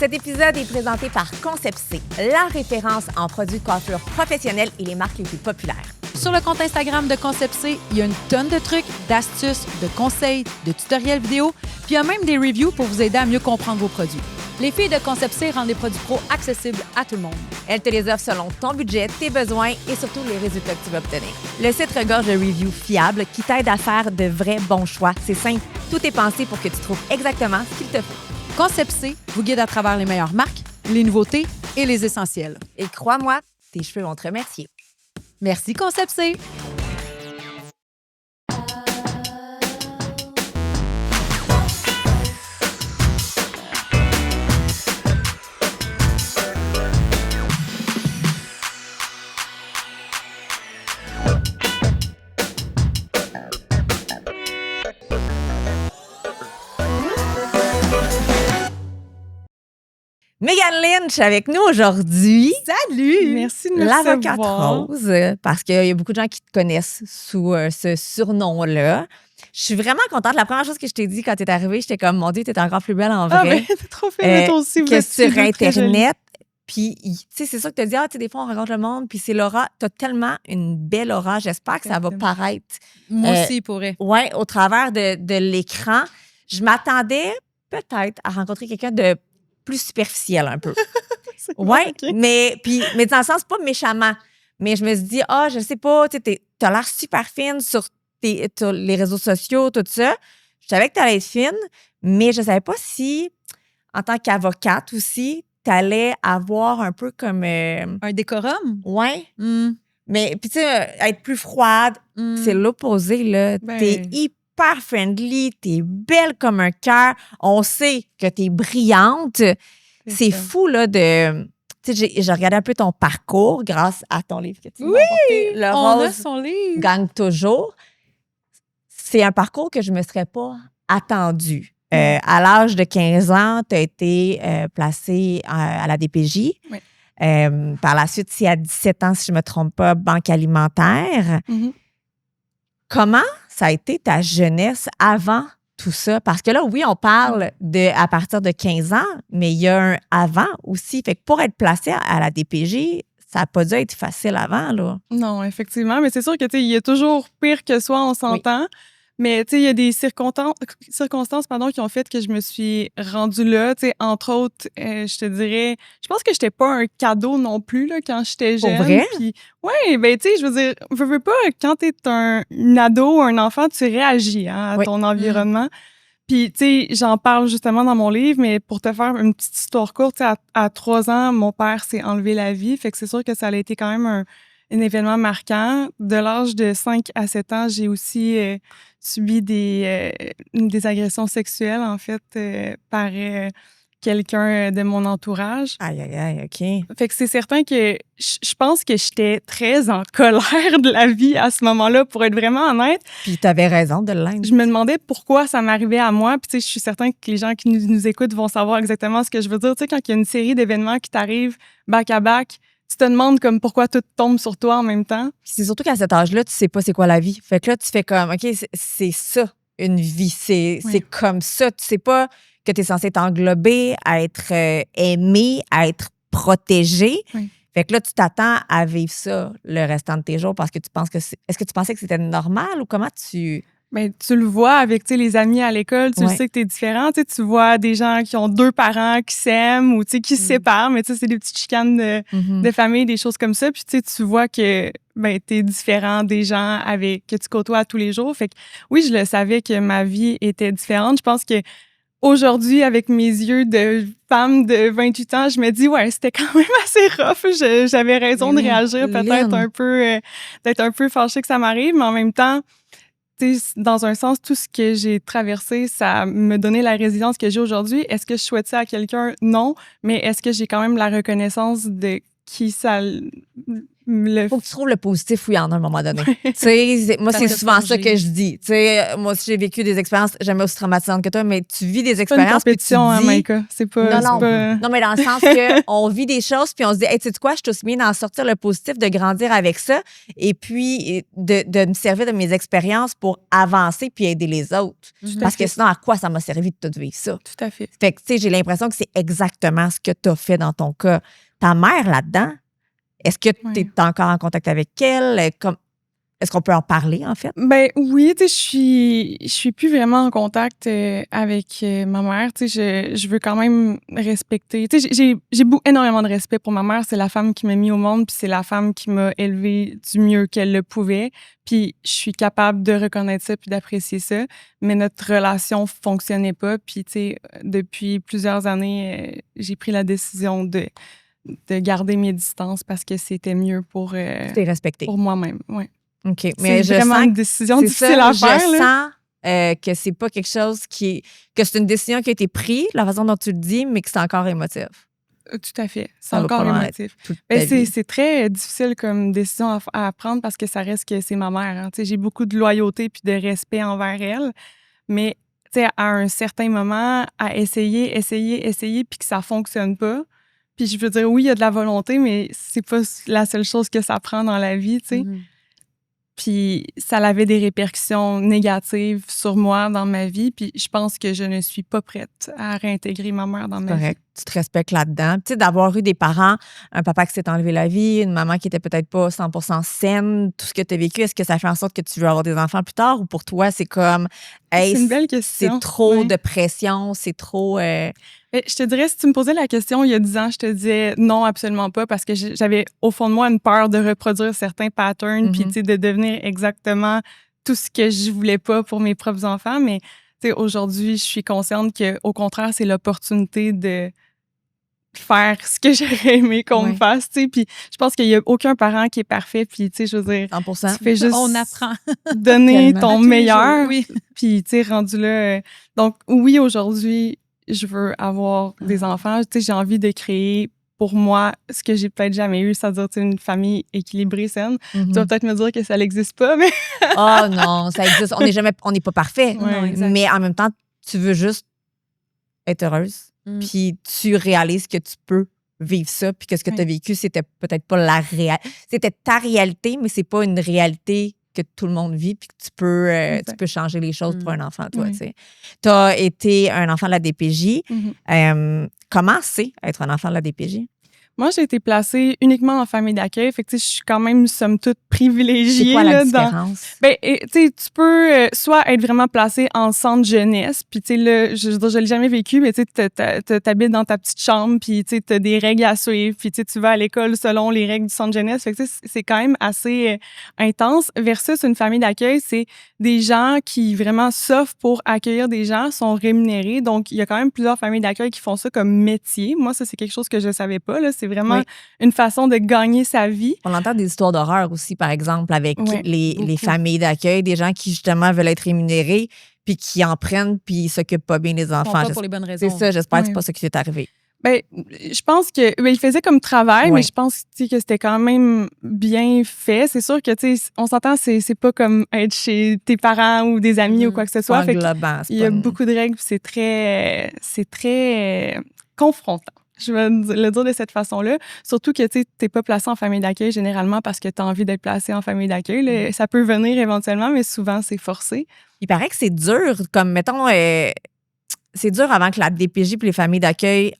Cet épisode est présenté par Concept C, la référence en produits de coiffure professionnels et les marques les plus populaires. Sur le compte Instagram de Concept C, il y a une tonne de trucs, d'astuces, de conseils, de tutoriels vidéo, puis il y a même des reviews pour vous aider à mieux comprendre vos produits. Les filles de Concept C rendent les produits pro accessibles à tout le monde. Elles te les offrent selon ton budget, tes besoins et surtout les résultats que tu vas obtenir. Le site regorge de reviews fiables qui t'aident à faire de vrais bons choix. C'est simple, tout est pensé pour que tu trouves exactement ce qu'il te faut. Concept C vous guide à travers les meilleures marques, les nouveautés et les essentiels. Et crois-moi, tes cheveux vont te remercier. Merci Concept C! Megan Lynch avec nous aujourd'hui. Salut! Merci de me L'avocate recevoir. rose, parce qu'il y a beaucoup de gens qui te connaissent sous ce surnom-là. Je suis vraiment contente. La première chose que je t'ai dit quand tu es arrivée, j'étais comme, mon Dieu, tu es encore plus belle en Ah, vrai ben, t'es trop fait, toi aussi. Vous que êtes sur tous deux très jolis. Internet. Puis, tu sais, c'est ça que tu as dit, tu sais, des fois, on rencontre le monde, puis c'est l'aura. Tu as tellement une belle aura. J'espère que ça va Exactement. paraître. Moi aussi, il pourrait. Ouais, au travers de l'écran. Je m'attendais peut-être à rencontrer quelqu'un de plus superficiel un peu. C'est Ouais, bon, ok. mais dans le sens pas méchamment. Mais je me suis dit, je sais pas, tu sais, t'as l'air super fine sur les réseaux sociaux, tout ça. Je savais que t'allais être fine, mais je savais pas si, en tant qu'avocate aussi, t'allais avoir un peu comme... Un décorum? ouais, Hmm. mais puis tu sais, être plus froide, Hmm. c'est l'opposé, là. Ben. T'es hyper friendly, t'es belle comme un cœur. On sait que t'es brillante. C'est ça. fou, là, de... Tu sais, j'ai regardé un peu ton parcours grâce à ton livre que tu m'as Oui, apporté. Le On a rose son livre. gagne toujours. C'est un parcours que je ne me serais pas attendue. À l'âge de 15 ans, tu as été placée à la DPJ. Oui. Par la suite, si à 17 ans, si je ne me trompe pas, banque alimentaire. Mhm. Comment ça a été ta jeunesse avant tout ça? Parce que là, oui, on parle à partir de 15 ans, mais il y a un avant aussi. Fait que pour être placé à la DPJ, ça n'a pas dû être facile avant, là. Non, effectivement. Mais c'est sûr que, tu sais, il y a toujours pire que soi, on s'entend. Mais, tu sais, il y a des circonstances qui ont fait que je me suis rendue là. Tu sais, entre autres, je te dirais, je pense que j'étais pas un cadeau non plus, là, quand j'étais Pour jeune. vrai? Puis, ouais, ben, tu sais, je veux dire, veux pas, quand t'es un ado, un enfant, tu réagis, hein, à Oui. ton environnement. Puis, tu sais, j'en parle justement dans mon livre, mais pour te faire une petite histoire courte, tu sais, à 3 ans, mon père s'est enlevé la vie. Fait que c'est sûr que ça a été quand même un événement marquant. De l'âge de 5 à 7 ans, j'ai aussi subi des agressions sexuelles, en fait, par quelqu'un de mon entourage. Aïe, aïe, aïe, OK. Fait que c'est certain que je pense que j'étais très en colère de la vie à ce moment-là, pour être vraiment honnête. Puis tu avais raison de l'être. Je me demandais pourquoi ça m'arrivait à moi. Puis, tu sais, je suis certain que les gens qui nous écoutent vont savoir exactement ce que je veux dire. Tu sais, quand il y a une série d'événements qui t'arrivent back à back, tu te demandes comme pourquoi tout tombe sur toi en même temps. Puis c'est surtout qu'à cet âge-là, tu sais pas c'est quoi la vie. Fait que là, tu fais comme, OK, c'est ça, une vie. C'est comme ça. Tu sais pas que tu es censé t'englober, à être aimé, à être protégé. Oui. Fait que là, tu t'attends à vivre ça le restant de tes jours parce que tu penses que est-ce que tu pensais que c'était normal ou comment tu... Ben, tu le vois avec, tu sais, les amis à l'école, tu Ouais. le sais que t'es différent. Tu sais, tu vois des gens qui ont 2 parents qui s'aiment ou, tu sais, qui se séparent, mais tu sais, c'est des petites chicanes de famille, des choses comme ça. Puis, tu sais, tu vois que, ben, t'es différent des gens que tu côtoies tous les jours. Fait que, oui, je le savais que ma vie était différente. Je pense que aujourd'hui, avec mes yeux de femme de 28 ans, je me dis, ouais, c'était quand même assez rough. J'avais raison de réagir, peut-être un peu, d'être un peu fâchée que ça m'arrive, mais en même temps, tu sais, dans un sens, tout ce que j'ai traversé, ça me donnait la résilience que j'ai aujourd'hui. Est-ce que je souhaite ça à quelqu'un? Non. Mais est-ce que j'ai quand même la reconnaissance de qui ça Faut que tu trouves le positif où il y en a à un moment donné. Tu sais, moi, c'est souvent ça que je dis. Tu sais, moi aussi, j'ai vécu des expériences jamais aussi traumatisantes que toi, mais tu vis des expériences. C'est pas une compétition, hein, Maïka. C'est pas. Non, mais dans le sens que on vit des choses, puis on se dit, hey, tu sais quoi, je suis aussi bien d'en sortir le positif, de grandir avec ça, et puis de me servir de mes expériences pour avancer puis aider les autres. Parce que sinon, à quoi ça m'a servi de tout vivre ça? Tout à fait. Fait que, tu sais, j'ai l'impression que c'est exactement ce que tu as fait dans ton cas. Ta mère, là-dedans, est-ce que tu es encore en contact avec elle? Est-ce qu'on peut en parler, en fait? Ben oui, tu sais, je suis plus vraiment en contact avec ma mère. Tu sais, je veux quand même respecter. Tu sais, j'ai énormément de respect pour ma mère. C'est la femme qui m'a mis au monde, puis c'est la femme qui m'a élevée du mieux qu'elle le pouvait. Puis je suis capable de reconnaître ça puis d'apprécier ça. Mais notre relation fonctionnait pas. Puis tu sais, depuis plusieurs années, j'ai pris la décision de garder mes distances parce que c'était mieux pour moi-même. Ouais. OK. Mais c'est vraiment une décision difficile à faire. Je sens que c'est pas quelque chose que c'est une décision qui a été prise, la façon dont tu le dis, mais que c'est encore émotif. Tout à fait. C'est encore émotif. C'est très difficile comme décision à prendre parce que ça reste que c'est ma mère. Hein. J'ai beaucoup de loyauté puis de respect envers elle. Mais à un certain moment, à essayer, puis que ça fonctionne pas. Puis je veux dire, oui, il y a de la volonté, mais c'est pas la seule chose que ça prend dans la vie, tu sais. Puis ça avait des répercussions négatives sur moi dans ma vie. Puis je pense que je ne suis pas prête à réintégrer ma mère dans ma vie. Tu te respectes là-dedans. Tu sais, d'avoir eu des parents, un papa qui s'est enlevé la vie, une maman qui était peut-être pas 100% saine, tout ce que tu as vécu, est-ce que ça fait en sorte que tu veux avoir des enfants plus tard ou pour toi, c'est comme, hey, c'est une belle question. C'est trop de pression, c'est trop... Je te dirais, si tu me posais la question il y a 10 ans, je te disais non, absolument pas, parce que j'avais au fond de moi une peur de reproduire certains patterns, puis de devenir exactement tout ce que je voulais pas pour mes propres enfants. Mais aujourd'hui, je suis consciente qu'au contraire, c'est l'opportunité de faire ce que j'aurais aimé qu'on me fasse. Puis je pense qu'il n'y a aucun parent qui est parfait. Puis je veux dire, 100%. tu fais juste on apprend. donner ton meilleur. Puis rendu là. Donc oui, aujourd'hui, je veux avoir des enfants. J'ai envie de créer pour moi ce que j'ai peut-être jamais eu, c'est-à-dire une famille équilibrée, saine. Tu vas peut-être me dire que ça n'existe pas, mais... Oh non, ça existe. On n'est pas parfait. Mais en même temps, tu veux juste être heureuse. Puis tu réalises que tu peux vivre ça, puis que ce que tu as vécu, c'était peut-être pas la réalité. C'était ta réalité, mais c'est pas une réalité que tout le monde vit, puis que tu peux changer les choses pour un enfant, toi. Tu as été un enfant de la DPJ. Comment c'est être un enfant de la DPJ? Moi, j'ai été placée uniquement en famille d'accueil. Fait que, je suis quand même, somme toute, privilégiée. C'est quoi la différence? Tu peux soit être vraiment placée en centre jeunesse, puis, là, je l'ai jamais vécu, mais tu t'habites dans ta petite chambre, puis, tu as des règles à suivre, puis, tu vas à l'école selon les règles du centre jeunesse. Fait que, c'est quand même assez intense. Versus une famille d'accueil, c'est des gens qui vraiment s'offrent pour accueillir des gens, sont rémunérés. Donc, il y a quand même plusieurs familles d'accueil qui font ça comme métier. Moi, ça, c'est quelque chose que je savais pas, là. C'est vraiment une façon de gagner sa vie. On entend des histoires d'horreur aussi, par exemple, avec les familles d'accueil, des gens qui, justement, veulent être rémunérés, puis qui en prennent, puis ils s'occupent pas bien des enfants. Pas pour les bonnes raisons. C'est ça, j'espère que c'est pas ça qui est arrivé. Je pense que il faisait comme travail, mais je pense que c'était quand même bien fait. C'est sûr que on s'entend, c'est pas comme être chez tes parents ou des amis ou quoi que ce soit. Fait il y a beaucoup de règles, c'est très confrontant. Je vais le dire de cette façon-là. Surtout que t'es pas placé en famille d'accueil généralement parce que tu as envie d'être placé en famille d'accueil. Ça peut venir éventuellement, mais souvent c'est forcé. Il paraît que c'est dur, comme mettons, c'est dur avant que la DPJ puis les familles d'accueil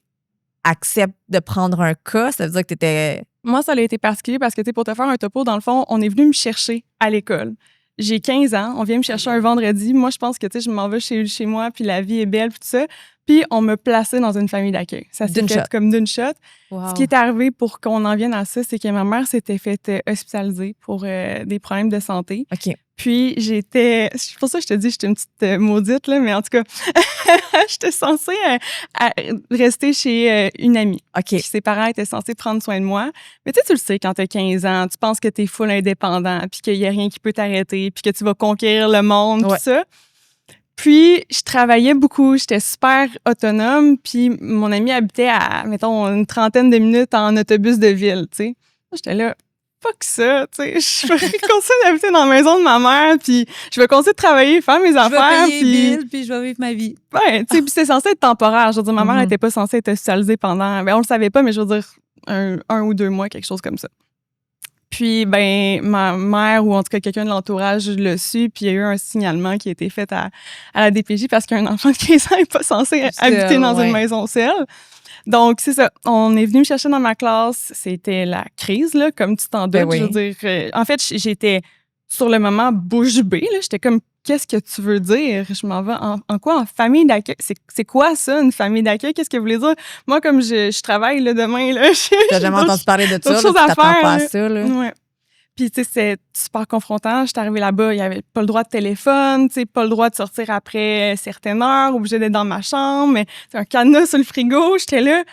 acceptent de prendre un cas. Ça veut dire que t'étais... Moi, ça a été particulier parce que pour te faire un topo, dans le fond, on est venu me chercher à l'école. J'ai 15 ans, on vient me chercher un vendredi. Moi, je pense que je m'en vais chez moi, puis la vie est belle, puis tout ça. Puis on me plaçait dans une famille d'accueil. Ça s'est fait comme d'une shot. Wow. Ce qui est arrivé pour qu'on en vienne à ça, c'est que ma mère s'était faite hospitaliser pour des problèmes de santé. OK. Puis c'est pour ça que je te dis, j'étais une petite maudite, là, mais en tout cas, j'étais censée rester chez une amie. OK. Puis ses parents étaient censés prendre soin de moi. Mais tu le sais, quand t'as 15 ans, tu penses que t'es full indépendant, puis qu'il y a rien qui peut t'arrêter, puis que tu vas conquérir le monde, tout ça. Puis, je travaillais beaucoup, j'étais super autonome, puis mon ami habitait à, mettons, une 30aine de minutes en autobus de ville, tu sais. J'étais là, fuck ça, tu sais, je vais continuer d'habiter dans la maison de ma mère, puis je vais continuer de travailler, faire mes affaires, Je vais payer les billes, puis je vais vivre ma vie. Ouais, tu sais, puis c'est censé être temporaire. Je veux dire, ma mère n'était pas censée être hospitalisée pendant, ben on le savait pas, mais je veux dire, un ou 2 mois, quelque chose comme ça. Puis, ben, ma mère ou en tout cas quelqu'un de l'entourage l'a su, puis il y a eu un signalement qui a été fait à la DPJ parce qu'un enfant de 15 ans n'est pas censé habiter dans une maison seule. Donc, c'est ça. On est venu me chercher dans ma classe. C'était la crise, là, comme tu t'en doutes. Oui. Je veux dire, en fait, j'étais sur le moment bouche bée. J'étais comme, qu'est-ce que tu veux dire? Je m'en vais en quoi? En famille d'accueil? C'est quoi ça, une famille d'accueil? Qu'est-ce que vous voulez dire? Moi, comme je travaille là, demain, là, T'as jamais entendu parler de ça, d'autres là, choses tu à t'attends faire, pas à là. ça, là. Ouais. Puis, tu sais, c'est super confrontant. J'étais arrivée là-bas, il n'y avait pas le droit de téléphone, tu sais, pas le droit de sortir après certaines heures, obligée d'être dans ma chambre, mais c'est un cadenas sur le frigo. J'étais là,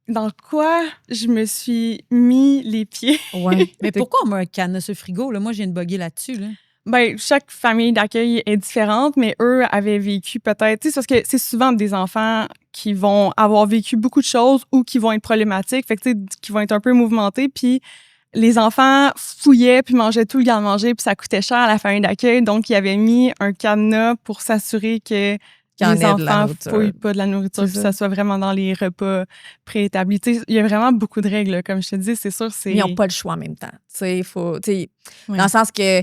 dans quoi je me suis mis les pieds? Ouais. Mais pourquoi on met un cadenas sur le frigo? Là? Moi, je viens de bugger là-dessus. Là. Ben, chaque famille d'accueil est différente, mais eux avaient vécu peut-être, tu sais, parce que c'est souvent des enfants qui vont avoir vécu beaucoup de choses ou qui vont être problématiques, fait que, tu sais, qui vont être un peu mouvementés, puis les enfants fouillaient puis mangeaient tout le garde-manger, puis ça coûtait cher à la famille d'accueil, donc ils avaient mis un cadenas pour s'assurer que les enfants fouillent pas de la nourriture, puis ça soit vraiment dans les repas préétablis. Tu sais, il y a vraiment beaucoup de règles, là, comme je te dis, c'est sûr. Mais ils n'ont pas le choix en même temps. Tu sais, dans le sens que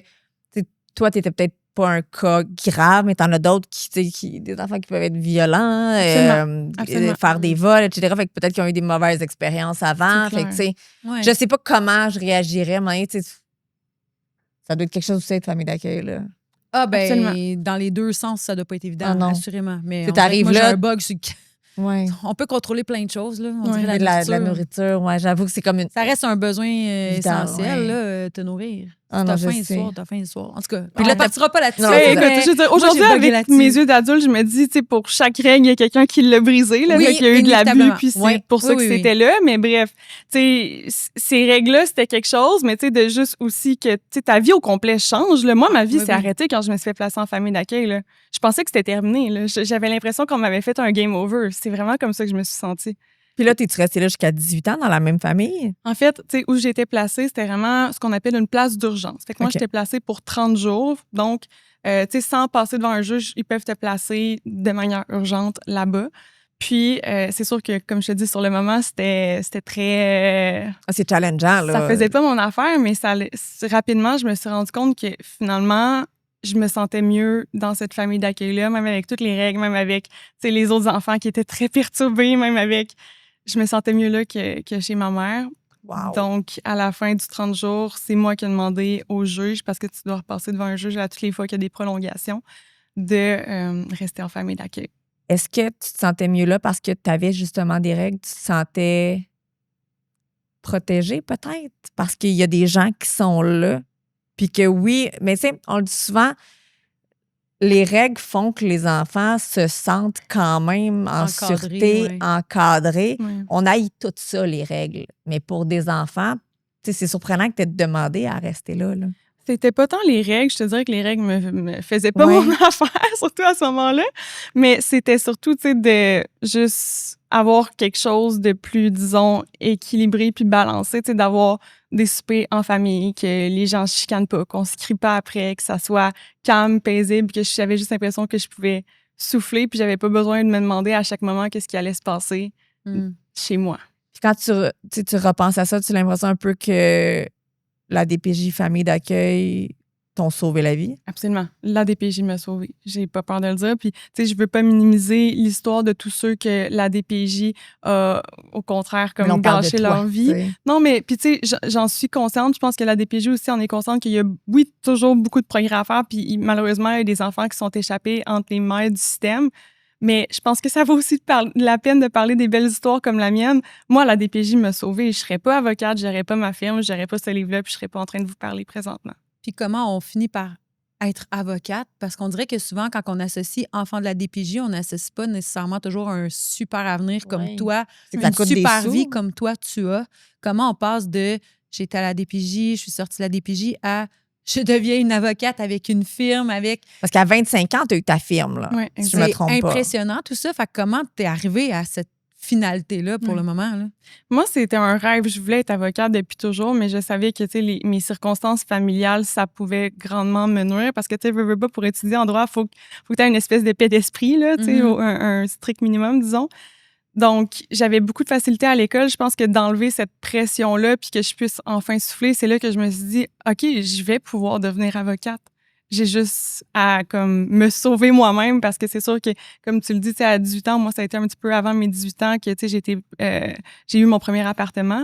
toi, tu n'étais peut-être pas un cas grave, mais tu en as d'autres des enfants qui peuvent être violents, Absolument. faire des vols, etc. Fait que peut-être qu'ils ont eu des mauvaises expériences avant. Fait que, tu sais, je sais pas comment je réagirais, mais tu sais, ça doit être quelque chose aussi de famille d'accueil, là. Ah, ben, Absolument. dans les deux sens, ça doit pas être évident, assurément. Mais t'arrives moi, j'ai là. un bug. Ouais. On peut contrôler plein de choses, là. On Ouais. dirait La nourriture, ouais, j'avoue que c'est comme une. Ça reste un besoin Vital, essentiel, ouais. là, te nourrir. Ah, t'as non, faim je le sais. soir, t'as faim le soir. En tout cas, Puis on là, ne partira pas là-dessus. Non, Écoute, mais je veux dire, moi, aujourd'hui, j'ai bugué avec là-dessus. mes yeux d'adulte, je me dis, tu sais, pour chaque règle, il y a quelqu'un qui l'a brisé, là, Oui, fait qu'il y a eu de l'abus, inévitablement. puis c'est Oui. pour ça Oui, que oui, c'était là. Mais bref, tu sais, ces règles-là, c'était quelque chose, mais tu sais, de juste aussi que, tu sais, ta vie au complet change, là. Moi, ma vie s'est arrêtée quand je me suis fait placer en famille d'accueil, là. Je pensais que c'était terminé, là. J'avais l'impression qu'on m'avait fait un game over. C'est vraiment comme ça que je me suis sentie. Puis là, t'es-tu restée là jusqu'à 18 ans dans la même famille? En fait, tu sais, où j'étais placée, c'était vraiment ce qu'on appelle une place d'urgence. Fait que moi, j'étais placée pour 30 jours. Donc, tu sais, sans passer devant un juge, ils peuvent te placer de manière urgente là-bas. Puis, c'est sûr que, comme je te dis, sur le moment, c'était très... C'est challengeant, là. Ça faisait pas mon affaire, mais rapidement, je me suis rendu compte que, finalement, je me sentais mieux dans cette famille d'accueil-là, même avec toutes les règles, même avec, tu sais, les autres enfants qui étaient très perturbés, même avec... Je me sentais mieux là que chez ma mère. Wow. Donc, à la fin du 30 jours, c'est moi qui ai demandé au juge, parce que tu dois repasser devant un juge à toutes les fois qu'il y a des prolongations, de rester en famille d'accueil. Est-ce que tu te sentais mieux là parce que tu avais justement des règles? Tu te sentais protégée peut-être? Parce qu'il y a des gens qui sont là. Puis que oui, mais tu sais, on le dit souvent, les règles font que les enfants se sentent quand même en sûreté, encadrés. Ouais. On haït tout ça, les règles. Mais pour des enfants, c'est surprenant que tu aies demandé à rester là. C'était pas tant les règles, je te dirais que les règles me faisaient pas mon affaire, surtout à ce moment-là. Mais c'était surtout, tu sais, de juste avoir quelque chose de plus, disons, équilibré puis balancé, tu sais, d'avoir des soupers en famille, que les gens se chicanent pas, qu'on se crie pas après, que ça soit calme, paisible, que j'avais juste l'impression que je pouvais souffler puis j'avais pas besoin de me demander à chaque moment qu'est-ce qui allait se passer chez moi. Puis quand tu repenses à ça, tu as l'impression un peu que la DPJ famille d'accueil t'ont sauvé la vie? Absolument. La DPJ m'a sauvée. J'ai pas peur de le dire. Puis, tu sais, je veux pas minimiser l'histoire de tous ceux que la DPJ a, au contraire, comme gâché leur vie. T'sais. Non, mais, puis, tu sais, j'en suis consciente. Je pense que la DPJ aussi, on est consciente qu'il y a, oui, toujours beaucoup de progrès à faire. Puis, malheureusement, il y a des enfants qui sont échappés entre les mailles du système. Mais je pense que ça vaut aussi la peine de parler des belles histoires comme la mienne. Moi, la DPJ m'a sauvée. Je serais pas avocate, j'aurais pas ma firme, j'aurais pas ce livre-là, puis je serais pas en train de vous parler présentement. Puis comment on finit par être avocate? Parce qu'on dirait que souvent, quand on associe enfant de la DPJ, on n'associe pas nécessairement toujours un super avenir comme toi, une super vie comme toi tu as. Comment on passe de « j'étais à la DPJ, je suis sortie de la DPJ » à « je deviens une avocate avec une firme, avec... Parce qu'à 25 ans, tu as eu ta firme, là. Ouais, si je me trompe pas. C'est impressionnant, tout ça. Fait que comment t'es arrivée à cette finalité-là pour le moment, là? Moi, c'était un rêve. Je voulais être avocate depuis toujours, mais je savais que, tu sais, mes circonstances familiales, ça pouvait grandement me nuire parce que, tu sais, veux pas, pour étudier en droit, faut que tu aies une espèce de paix d'esprit, là, tu sais, un strict minimum, disons. Donc, j'avais beaucoup de facilité à l'école. Je pense que d'enlever cette pression-là puis que je puisse enfin souffler, c'est là que je me suis dit, OK, je vais pouvoir devenir avocate. J'ai juste à comme me sauver moi-même parce que c'est sûr que, comme tu le dis, à 18 ans, moi, ça a été un petit peu avant mes 18 ans que j'ai eu mon premier appartement.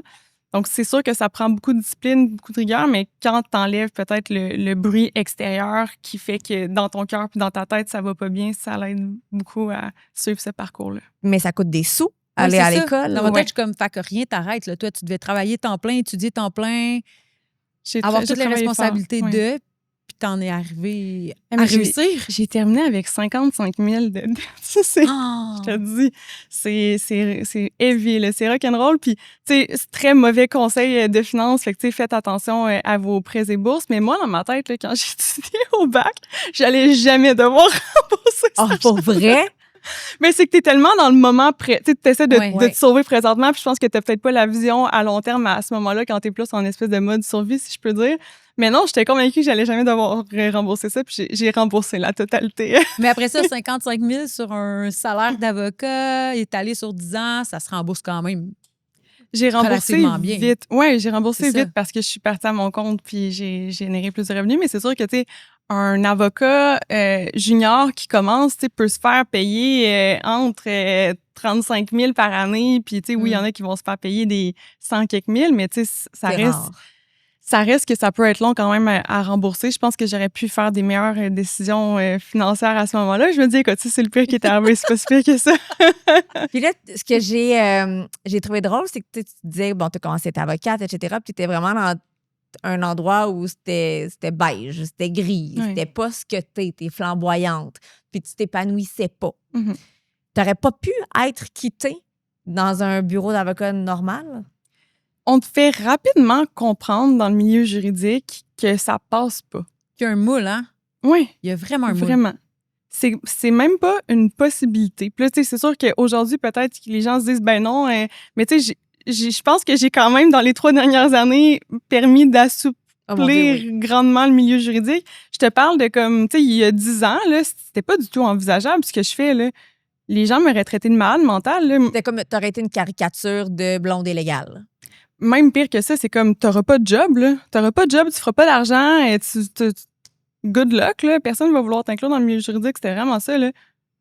Donc, c'est sûr que ça prend beaucoup de discipline, beaucoup de rigueur, mais quand t'enlèves peut-être le bruit extérieur qui fait que dans ton cœur puis dans ta tête, ça va pas bien, ça l'aide beaucoup à suivre ce parcours-là. Mais ça coûte des sous, aller à l'école. Dans ma tête, je suis comme, fait que rien t'arrête. Là. Toi, tu devais travailler temps plein, étudier temps plein, avoir toutes les responsabilités de... Puis t'en es arrivé à réussir. J'ai terminé avec 55 000 de dettes. Je te dis, c'est heavy, là, c'est rock'n'roll. Puis, tu sais, c'est très mauvais conseil de finances. Fait que, tu sais, faites attention à vos prêts et bourses. Mais moi, dans ma tête, là, quand j'ai étudié au bac, j'allais jamais devoir rembourser ça. Pour vrai? Mais c'est que t'es tellement dans le moment tu essaies de te sauver présentement, puis je pense que t'as peut-être pas la vision à long terme à ce moment-là quand t'es plus en espèce de mode survie, si je peux dire. Mais non, j'étais convaincue que j'allais jamais devoir rembourser ça, puis j'ai remboursé la totalité. Mais après ça, 55 000 sur un salaire d'avocat étalé sur 10 ans, ça se rembourse quand même. J'ai remboursé bien. Vite. Oui, j'ai remboursé vite parce que je suis partie à mon compte puis j'ai généré plus de revenus. Mais c'est sûr que, tu sais, un avocat junior qui commence, tu sais, peut se faire payer entre 35 000 par année. Puis, tu sais, oui, il y en a qui vont se faire payer des 100 quelques mille, mais tu sais, ça reste que ça peut être long quand même à rembourser. Je pense que j'aurais pu faire des meilleures décisions financières à ce moment-là. Je me dis, écoute, c'est le pire qui est arrivé, c'est pas si pire que ça. Puis là, ce que j'ai trouvé drôle, c'est que tu disais, bon, tu as commencé à être avocate, etc., puis tu étais vraiment dans un endroit où c'était beige, c'était gris, c'était pas ce que t'es flamboyante, puis tu t'épanouissais pas. Mm-hmm. T'aurais pas pu être quittée dans un bureau d'avocat normal? On te fait rapidement comprendre dans le milieu juridique que ça passe pas. Qu'il y a un moule, hein? Oui. Il y a vraiment un moule. Vraiment. C'est même pas une possibilité. Puis là, tu sais, c'est sûr qu'aujourd'hui, peut-être que les gens se disent, ben non, mais tu sais, je pense que j'ai quand même, dans les 3 dernières années, permis d'assouplir grandement le milieu juridique. Je te parle de comme, tu sais, il y a 10 ans, là, c'était pas du tout envisageable ce que je fais, là. Les gens m'auraient traité de malade mentale, là. C'était comme, t'aurais été une caricature de blonde illégale. Même pire que ça, c'est comme, t'auras pas de job, là. T'auras pas de job, tu feras pas d'argent, et good luck, là. Personne va vouloir t'inclure dans le milieu juridique. C'était vraiment ça, là.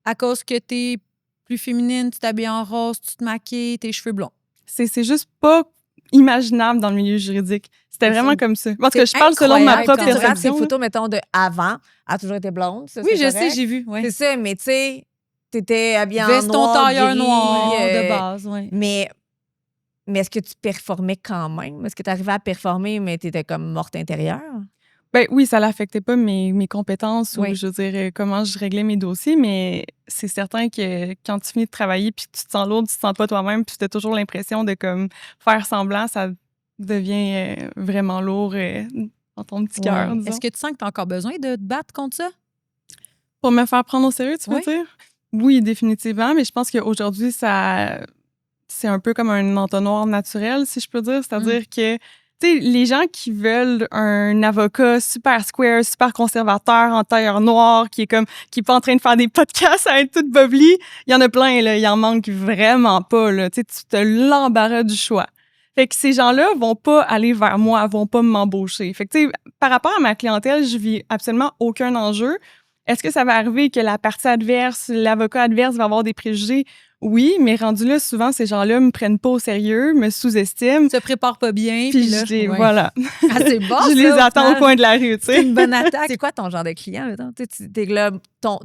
À cause que t'es plus féminine, tu t'habilles en rose, tu te maquilles, tes cheveux blonds. C'est juste pas imaginable dans le milieu juridique. C'était vraiment comme ça. Parce que je parle selon ma propre perception. Tu regardes ces photos, mettons, de avant, elle a toujours été blonde. Ça, oui, je sais, j'ai vu. Ouais. C'est ça, mais tu sais, t'étais habillée en veston noir, tailleur gris, noir de base, oui. Mais est-ce que tu performais quand même? Est-ce que tu arrivais à performer, mais tu étais comme morte intérieure? Ben oui, ça l'affectait pas mes compétences ou, Oui. je veux dire, comment je réglais mes dossiers, mais c'est certain que quand tu finis de travailler puis que tu te sens lourde, tu te sens pas toi-même puis tu as toujours l'impression de comme faire semblant, ça devient vraiment lourd dans ton petit cœur, disons. Est-ce que tu sens que tu as encore besoin de te battre contre ça? Pour me faire prendre au sérieux, tu veux dire? Oui, définitivement, mais je pense qu'aujourd'hui, c'est un peu comme un entonnoir naturel, si je peux dire. C'est-à-dire que, tu sais, les gens qui veulent un avocat super square, super conservateur, en tailleur noir, qui est pas en train de faire des podcasts à être toute bubbly, il y en a plein, là. Il en manque vraiment pas, là. Tu sais, tu as l'embarras du choix. Fait que ces gens-là vont pas aller vers moi, vont pas m'embaucher. Fait que, tu sais, par rapport à ma clientèle, je vis absolument aucun enjeu. Est-ce que ça va arriver que la partie adverse, l'avocat adverse va avoir des préjugés? Oui, mais rendu là, souvent, ces gens-là me prennent pas au sérieux, me sous-estiment. Se préparent pas bien. Puis voilà. Ah, c'est bon, je les attends au coin de la rue, tu sais. C'est une bonne attaque. C'est quoi ton genre de client, mettons? T'es là,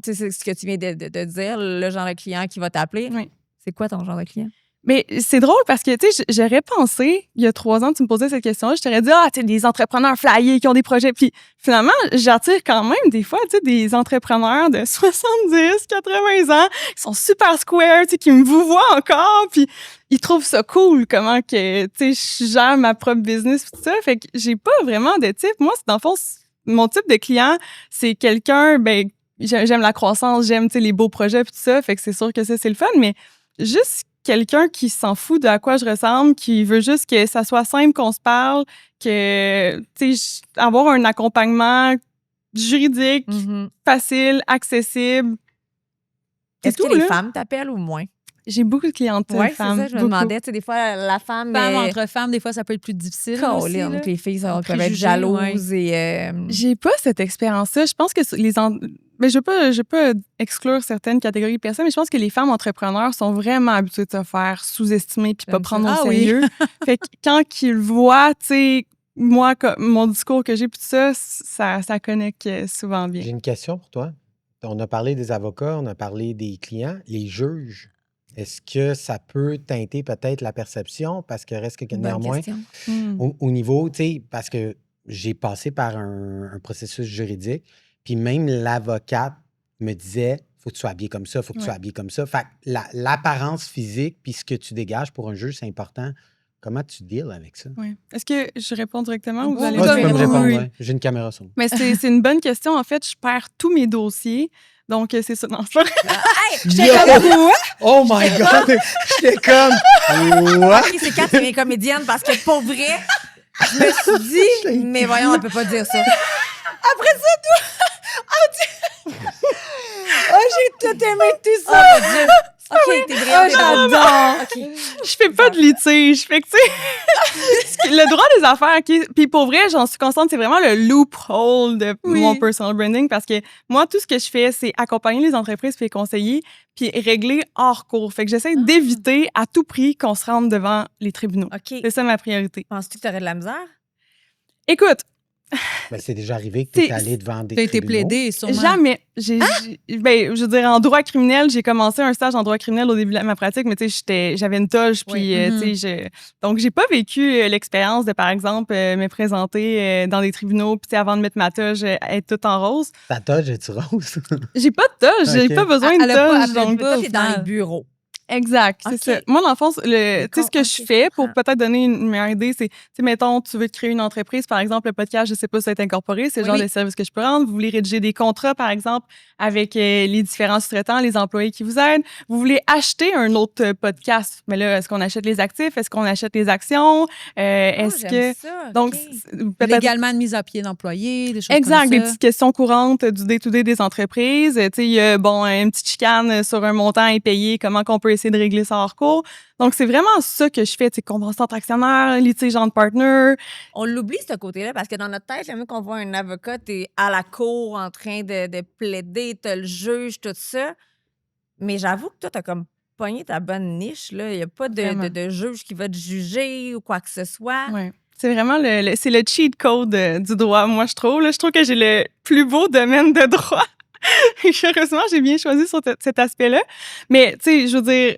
c'est ce que tu viens de dire, le genre de client qui va t'appeler. Oui. C'est quoi ton genre de client? Mais c'est drôle parce que, tu sais, j'aurais pensé, il y a 3 ans, tu me posais cette question-là, je t'aurais dit, tu sais, des entrepreneurs flyés qui ont des projets. Puis finalement, j'attire quand même des fois, tu sais, des entrepreneurs de 70, 80 ans qui sont super square, tu sais, qui me vouvoient encore. Puis ils trouvent ça cool, comment que, tu sais, je gère ma propre business, tout ça. Fait que j'ai pas vraiment de type. Moi, dans le fond, mon type de client, c'est quelqu'un, ben, j'aime la croissance, j'aime, tu sais, les beaux projets pis tout ça, fait que c'est sûr que ça, c'est le fun, mais juste quelqu'un qui s'en fout de à quoi je ressemble, qui veut juste que ça soit simple, qu'on se parle, que, tu sais, avoir un accompagnement juridique, facile, accessible. Est-ce que les femmes t'appellent ou moins? J'ai beaucoup de clientes femmes. Oui, c'est ça, je me demandais. Tu sais, des fois, la femme... entre femmes, des fois, ça peut être plus difficile aussi. Les filles peuvent être jalouses et... J'ai pas cette expérience-là. Je pense que mais je veux pas exclure certaines catégories de personnes, mais je pense que les femmes entrepreneurs sont vraiment habituées de se faire sous-estimer puis pas prendre au sérieux. Fait que quand ils voient, tu sais, moi, mon discours que j'ai puis tout ça, ça connecte souvent bien. J'ai une question pour toi. On a parlé des avocats, on a parlé des clients, les juges. Est-ce que ça peut teinter peut-être la perception? Parce que reste que néanmoins, au niveau, tu sais, parce que j'ai passé par un processus juridique, puis même l'avocate me disait, faut que tu sois habillé comme ça, faut que tu sois habillé comme ça. Fait que l'apparence physique, puis ce que tu dégages pour un juge, c'est important. Comment tu deals avec ça? Oui. Est-ce que je réponds directement ou vous allez... Tu peux me répondre, ouais. J'ai une caméra sur moi. Mais c'est une bonne question. En fait, je perds tous mes dossiers. Donc, c'est ça. Non, c'est j'étais comme... Oh my God! J'étais comme... What? OK, c'est quand t'es comédienne, parce que pour vrai, je me suis dit... Mais voyons, on peut pas dire ça. Après ça, toi... j'ai tout aimé tout ça. Oh mon Dieu. OK, t'es brillante. J'adore. Okay. Je fais pas de litige. Fait que, tu sais, le droit des affaires, OK. Puis pour vrai, j'en suis consciente, c'est vraiment le loophole de mon personal branding parce que moi, tout ce que je fais, c'est accompagner les entreprises puis les conseiller puis régler hors cours. Fait que j'essaie d'éviter à tout prix qu'on se rende devant les tribunaux. Okay. C'est ça ma priorité. Penses-tu que t'aurais de la misère? Écoute, ben, c'est déjà arrivé que tu es allé devant des tribunaux. T'as été plaidé, sûrement. Jamais. Ben, je veux dire, en droit criminel, j'ai commencé un stage en droit criminel au début de ma pratique, mais tu sais, j'avais une toge, puis tu sais, donc j'ai pas vécu l'expérience de, par exemple, me présenter dans des tribunaux, puis avant de mettre ma toge, être toute en rose. Ta toge, es-tu rose? J'ai pas de toge, j'ai pas besoin de toge. Donc, toi, t'es dans les bureaux. Exact, c'est ça. Moi, dans le fond, tu sais, ce que je fais pour peut-être donner une meilleure idée, c'est, tu sais, mettons, tu veux te créer une entreprise, par exemple, le podcast, je sais pas si ça est incorporé, c'est le genre de service que je peux rendre. Vous voulez rédiger des contrats, par exemple, avec les différents sous-traitants, les employés qui vous aident. Vous voulez acheter un autre podcast. Mais là, est-ce qu'on achète les actifs? Est-ce qu'on achète les actions? Est-ce que... Ça, donc, peut-être... Légalement de mise à pied d'employés, des choses exact, comme ça. Des petites questions courantes du day-to-day des entreprises. Tu sais, il y a, bon, une petite chicane sur un montant impayé, comment qu'on peut essayer de régler ça hors cours. Donc, c'est vraiment ça que je fais, tu sais, convention entre actionnaires, litige entre partners. On l'oublie, ce côté-là, parce que dans notre tête, même qu'on voit un avocat, t'es à la cour en train de plaider, t'as le juge, tout ça. Mais j'avoue que toi, t'as comme pogné ta bonne niche, là. Il n'y a pas de juge qui va te juger ou quoi que ce soit. Oui. C'est vraiment c'est le cheat code du droit, moi, je trouve. Là, je trouve que j'ai le plus beau domaine de droit. Heureusement, j'ai bien choisi sur cet aspect-là. Mais, tu sais, je veux dire,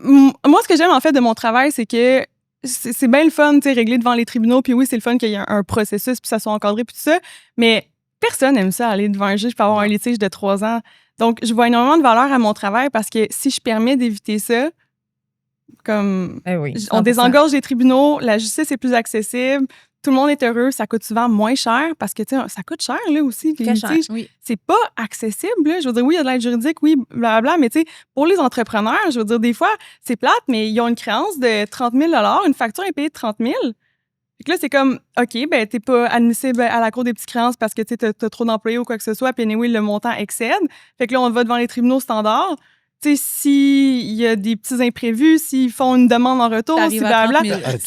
moi, ce que j'aime, en fait, de mon travail, c'est que c'est bien le fun, tu sais, régler devant les tribunaux. Puis oui, c'est le fun qu'il y ait un processus, puis ça soit encadré, puis tout ça. Mais personne n'aime ça, aller devant un juge pour avoir un litige de 3 ans. Donc, je vois énormément de valeur à mon travail parce que si je permets d'éviter ça, comme on désengorge les tribunaux, la justice est plus accessible, tout le monde est heureux, ça coûte souvent moins cher parce que, tu sais, ça coûte cher, là, aussi. Les litiges, c'est pas accessible, là. Je veux dire, oui, il y a de l'aide juridique, oui, blablabla, mais tu sais, pour les entrepreneurs, je veux dire, des fois, c'est plate, mais ils ont une créance de 30 000 $, une facture est payée de 30 000 $. Fait que là, c'est comme, OK, ben, t'es pas admissible à la cour des petites créances parce que, tu sais, t'as trop d'employés ou quoi que ce soit, puis anyway, le montant excède. Fait que là, on va devant les tribunaux standards. Tu sais, s'il y a des petits imprévus, s'ils font une demande en retour, si blabla.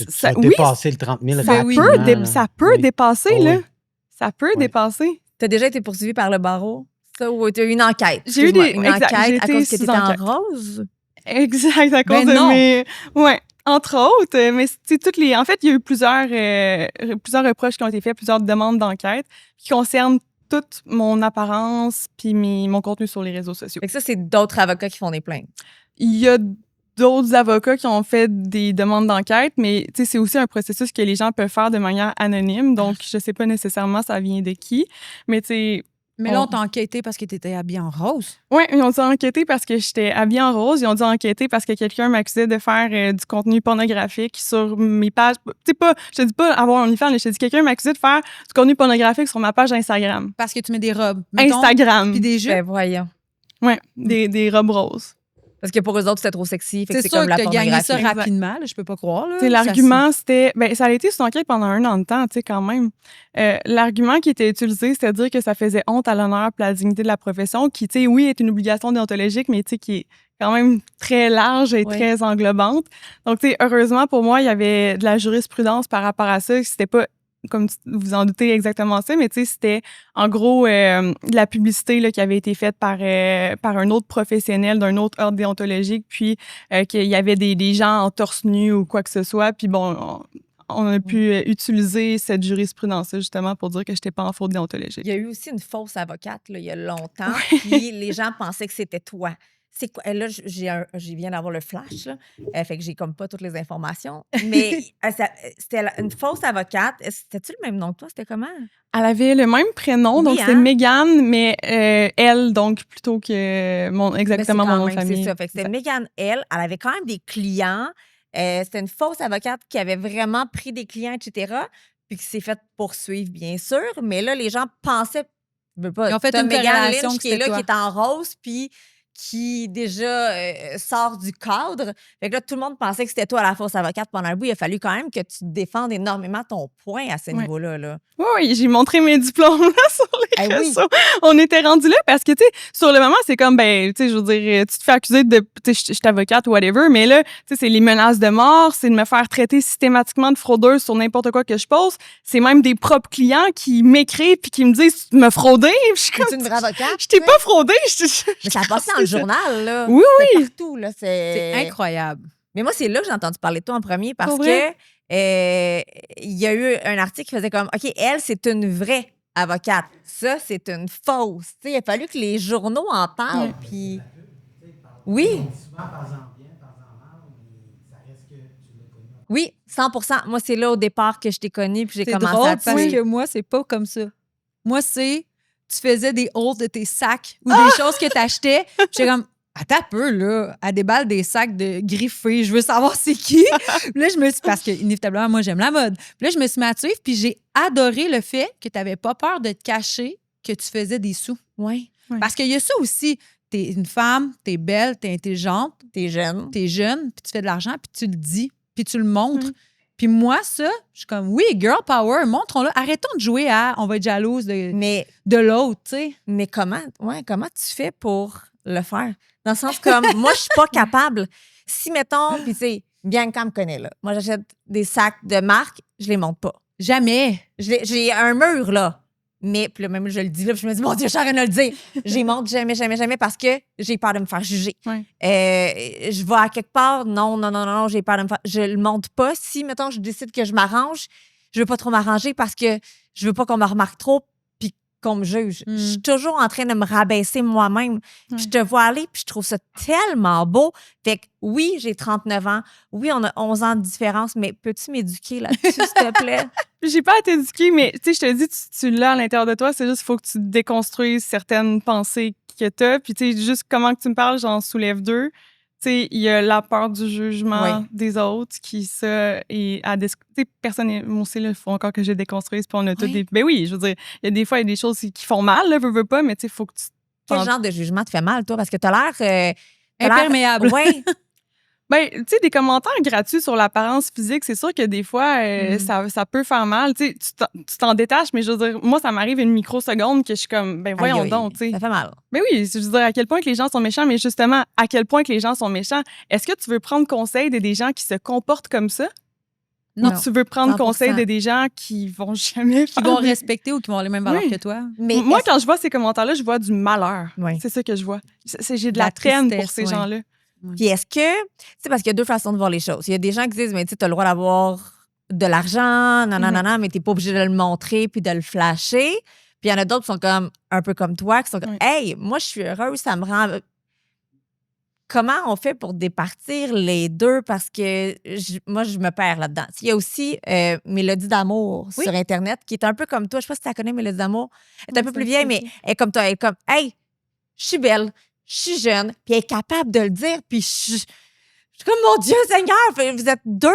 Ça a dépassé le 30 000 ça peut dépasser, là. Ça peut dépasser. Tu as déjà été poursuivi par le barreau? Ça, ou tu as eu une enquête? J'ai eu une enquête à cause que tu étais en rose? Exact, à cause de mes... Ouais, entre autres. Mais toutes les... En fait, il y a eu plusieurs reproches qui ont été faits, plusieurs demandes d'enquête qui concernent toute mon apparence puis mon contenu sur les réseaux sociaux. Fait que ça, c'est d'autres avocats qui font des plaintes. Il y a d'autres avocats qui ont fait des demandes d'enquête, mais c'est aussi un processus que les gens peuvent faire de manière anonyme. Donc, je sais pas nécessairement ça vient de qui, mais Mais là, on t'a enquêté parce que tu étais habillée en rose. Oui, ils ont dû enquêter parce que j'étais habillée en rose. Ils ont dû enquêter parce que quelqu'un m'accusait de faire du contenu pornographique sur mes pages. Tu sais pas, je te dis pas avoir un OnlyFans, mais je te dis quelqu'un m'accusait de faire du contenu pornographique sur ma page Instagram. Parce que tu mets des robes. Instagram. Puis des jupes. Ben voyons. Oui, des robes roses. Parce que pour eux autres, c'était trop sexy. Fait que C'est c'est comme sûr la que tu as gagné ça pornographie. rapidement, là, je peux pas croire. Là. L'argument, c'était... Ben, ça a été sur enquête pendant 1 an de temps, tu sais, quand même. L'argument qui était utilisé, c'était de dire que ça faisait honte à l'honneur et à la dignité de la profession, qui, tu sais, oui, est une obligation déontologique, mais, tu sais, qui est quand même très large et très englobante. Donc, tu sais, heureusement, pour moi, il y avait de la jurisprudence par rapport à ça. C'était pas, comme vous en doutez, exactement ça, mais, tu sais, c'était, en gros, de la publicité là, qui avait été faite par un autre professionnel d'un autre ordre déontologique, puis qu'il y avait des gens en torse nu ou quoi que ce soit, puis bon... On a pu utiliser cette jurisprudence-là, justement, pour dire que je n'étais pas en faute déontologique. Il y a eu aussi une fausse avocate, là, il y a longtemps, puis les gens pensaient que c'était toi. C'est quoi? Là, je viens d'avoir le flash, là, fait que j'ai comme pas toutes les informations. Mais c'était une fausse avocate. C'était-tu le même nom que toi? C'était comment? Elle avait le même prénom, donc c'était Mégane, mais elle, donc, plutôt que exactement mon nom de famille. C'est ça, fait que c'était Mégane, elle avait quand même des clients. C'était une fausse avocate qui avait vraiment pris des clients, etc., puis qui s'est fait poursuivre, bien sûr. Mais là, les gens pensaient... Ils ont fait une corrélation qui est là, qui est en rose, puis qui déjà sort du cadre. Fait que là, tout le monde pensait que c'était toi la fausse avocate pendant un bout. Il a fallu quand même que tu défendes énormément ton point à ce niveau-là. Là. Oui, j'ai montré mes diplômes là, sur les réseaux. On était rendu là parce que, tu sais, sur le moment, c'est comme, ben, tu sais, je veux dire, tu te fais accuser de, tu sais, je suis avocate ou whatever, mais là, tu sais, c'est les menaces de mort, c'est de me faire traiter systématiquement de fraudeuse sur n'importe quoi que je pose. C'est même des propres clients qui m'écrivent puis qui me disent, tu me fraudais. Je suis comme, une vraie avocate? Je t'ai pas fraudée. Mais ça a passé dans le journal, là. Oui. Partout, là. C'est incroyable. Mais moi, c'est là que j'ai entendu parler de toi en premier parce que il y a eu un article qui faisait comme, OK, elle, c'est une vraie avocate. Ça, c'est une fausse. Tu sais, il a fallu que les journaux en parlent. Puis... Oui. Oui, 100%. Moi, c'est là au départ que je t'ai connue puis j'ai commencé à te parce que moi, c'est pas comme ça. Moi, c'est... Tu faisais des hauls de tes sacs ou des choses que tu achetais. J'étais comme, attends un peu, là. Elle déballe des sacs de griffés. Je veux savoir c'est qui. Puis là, je me suis... Parce que, inévitablement, moi, j'aime la mode. Puis là, je me suis mis à te suivre. Puis j'ai adoré le fait que tu n'avais pas peur de te cacher que tu faisais des sous. Oui. Parce qu'il y a ça aussi. T'es une femme, t'es belle, t'es intelligente. T'es jeune. T'es jeune, puis tu fais de l'argent, puis tu le dis, puis tu le montres. Puis moi, ça, je suis comme, oui, girl power, montrons-le. Arrêtons de jouer à on va être jalouse de l'autre, tu sais. Mais comment tu fais pour le faire? Dans le sens comme, moi, je suis pas capable. Si, mettons, puis tu sais, Bianca me connaît, là. Moi, j'achète des sacs de marque, je les monte pas. Jamais. J'ai un mur, là. Mais, puis là, même, je le dis, là, puis je me dis, mon Dieu, je suis en train de le dire. Je les monte jamais, jamais, jamais parce que j'ai peur de me faire juger. Je vais à quelque part, non, j'ai peur de me faire... Je le monte pas. Si, mettons, je décide que je m'arrange, je veux pas trop m'arranger parce que je veux pas qu'on me remarque trop puis qu'on me juge. Je suis toujours en train de me rabaisser moi-même. Je te vois aller puis je trouve ça tellement beau. Fait que oui, j'ai 39 ans. Oui, on a 11 ans de différence, mais peux-tu m'éduquer là-dessus, s'il te plaît? J'ai pas à t'éduquer, mais tu sais, je te dis, tu l'as à l'intérieur de toi. C'est juste qu'il faut que tu déconstruises certaines pensées que tu as. Puis tu sais, juste comment que tu me parles, j'en soulève 2. Tu sais, il y a la peur du jugement des autres qui, ça, est à tu sais, personne, moi aussi, là, il faut encore que je déconstruise. Puis on a tous des... Ben oui, je veux dire, il y a des fois, il y a des choses qui font mal, là, veux pas, mais tu sais, il faut que tu... Quel genre de jugement te fait mal, toi? Parce que t'as l'air... imperméable. Oui. Ben, tu sais, des commentaires gratuits sur l'apparence physique, c'est sûr que des fois, ça peut faire mal. Tu sais, tu t'en détaches, mais je veux dire, moi, ça m'arrive une microseconde que je suis comme, ben voyons donc, tu sais. Ça fait mal. Ben oui, je veux dire, à quel point que les gens sont méchants, mais justement, à quel point que les gens sont méchants. Est-ce que tu veux prendre conseil de des gens qui se comportent comme ça? Non. Ou tu veux prendre 100%. Conseil de des gens qui vont jamais qui vont respecter ou qui vont avoir les mêmes valeurs que toi? Mais moi, quand je vois ces commentaires-là, je vois du malheur. C'est ça que je vois. J'ai de la peine pour ces gens-là. Puis est-ce que... C'est parce qu'il y a deux façons de voir les choses. Il y a des gens qui disent, mais tu as le droit d'avoir de l'argent, nanana, mais tu n'es pas obligé de le montrer puis de le flasher. Puis il y en a d'autres qui sont comme un peu comme toi, qui sont comme, hey, moi, je suis heureuse, ça me rend... comment on fait pour départir les deux? Parce que moi, je me perds là-dedans. Il y a aussi Mélodie d'amour sur Internet, qui est un peu comme toi. Je ne sais pas si tu la connais, Mélodie d'amour. Elle est un peu plus vieille, mais elle est comme toi. Elle est comme, hey, je suis belle, je suis jeune, puis elle est capable de le dire. Puis je suis comme, mon Dieu Seigneur, vous êtes deux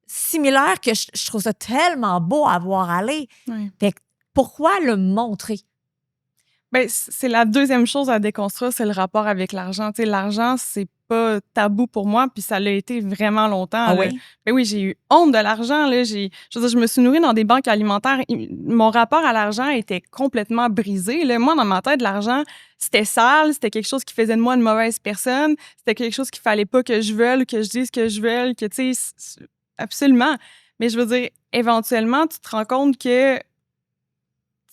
similaires que je trouve ça tellement beau à voir aller. Oui. Fait que pourquoi le montrer? Ben, c'est la deuxième chose à déconstruire, c'est le rapport avec l'argent. Tu sais, l'argent, c'est pas tabou pour moi, puis ça l'a été vraiment longtemps. Ah oui? Ben oui, j'ai eu honte de l'argent. Là. Je veux dire, je me suis nourrie dans des banques alimentaires. Mon rapport à l'argent était complètement brisé. Là. Moi, dans ma tête, l'argent, c'était sale, c'était quelque chose qui faisait de moi une mauvaise personne, c'était quelque chose qu'il fallait pas que je veuille, que je dise que je veuille, que, tu sais, absolument. Mais je veux dire, éventuellement, tu te rends compte que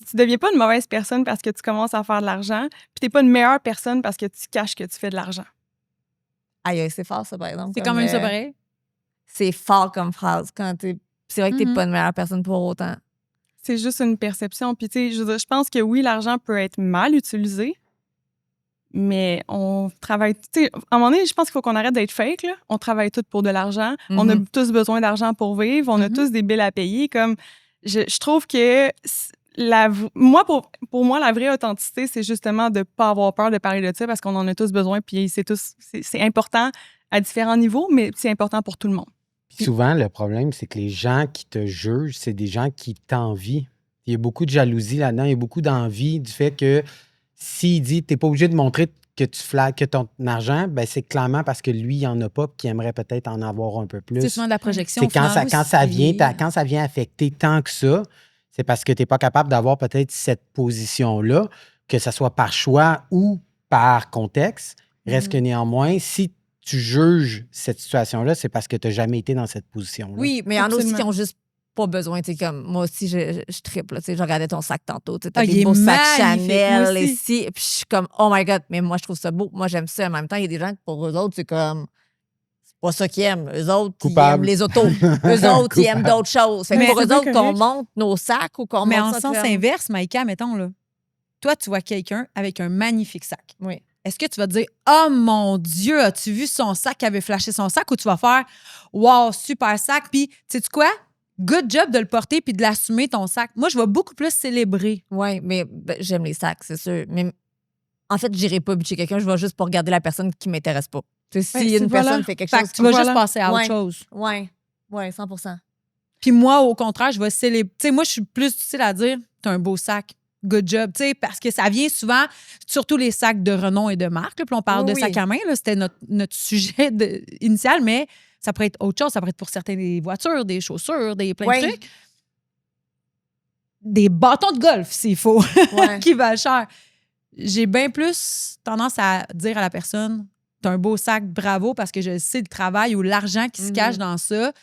tu deviens pas une mauvaise personne parce que tu commences à faire de l'argent, puis t'es pas une meilleure personne parce que tu caches que tu fais de l'argent. Aïe, c'est fort, ça, par exemple. C'est quand même ça pareil. C'est fort comme phrase. C'est vrai que t'es pas une meilleure personne pour autant. C'est juste une perception. Puis, tu sais, je pense que oui, l'argent peut être mal utilisé, mais on travaille... Tu sais, à un moment donné, je pense qu'il faut qu'on arrête d'être fake, là. On travaille tous pour de l'argent. On a tous besoin d'argent pour vivre. On a tous des billes à payer. Comme, je trouve que... Pour moi, la vraie authenticité, c'est justement de ne pas avoir peur de parler de ça parce qu'on en a tous besoin, puis c'est important à différents niveaux, mais c'est important pour tout le monde. Puis souvent, le problème, c'est que les gens qui te jugent, c'est des gens qui t'envient. Il y a beaucoup de jalousie là-dedans, il y a beaucoup d'envie du fait que s'il dit « t'es pas obligé de montrer que tu flattes que ton argent », ben c'est clairement parce que lui, il n'en a pas et qu'il aimerait peut-être en avoir un peu plus. C'est souvent de la projection. C'est quand ça vient affecter tant que ça, c'est parce que tu n'es pas capable d'avoir peut-être cette position-là, que ce soit par choix ou par contexte. Reste que néanmoins, si tu juges cette situation-là, c'est parce que tu n'as jamais été dans cette position-là. Oui, mais il y en a aussi qui n'ont juste pas besoin. Comme moi aussi, je triple. Je regardais ton sac tantôt. Tu as des beaux sacs Chanel ici. Puis je suis comme, oh my God, mais moi, je trouve ça beau. Moi, j'aime ça. En même temps, il y a des gens qui, pour eux autres, c'est comme... pas ça qu'ils aiment. Eux autres, ils aiment les autos. Eux autres, ils aiment d'autres choses. Fait que pour eux autres, qu'on monte nos sacs ou qu'on monte ça. Mais en sens inverse, Maïka, mettons, là, toi, tu vois quelqu'un avec un magnifique sac. Oui. Est-ce que tu vas te dire « Oh mon Dieu, as-tu vu son sac qui avait flashé son sac? » Ou tu vas faire « Wow, super sac. » Puis, sais-tu quoi? Good job de le porter puis de l'assumer, ton sac. Moi, je vais beaucoup plus célébrer. Oui, mais j'aime les sacs, c'est sûr. Mais en fait, j'irai pas bitcher quelqu'un. Je vais juste pour regarder la personne qui m'intéresse pas. Si une personne fait quelque chose... Tu vas juste passer à autre chose. Oui, 100%. Puis moi, au contraire, je vais célébrer. Tu sais, moi, je suis plus difficile à dire « T'as un beau sac. Good job. » Tu sais, parce que ça vient souvent, surtout les sacs de renom et de marque. Là, puis on parle de sac à main. Là, c'était notre sujet initial, mais ça pourrait être autre chose. Ça pourrait être pour certains des voitures, des chaussures, plein de trucs. Des bâtons de golf, s'il faut, qui valent cher. J'ai bien plus tendance à dire à la personne « T'as un beau sac, bravo », parce que je sais le travail ou l'argent qui se cache dans ça,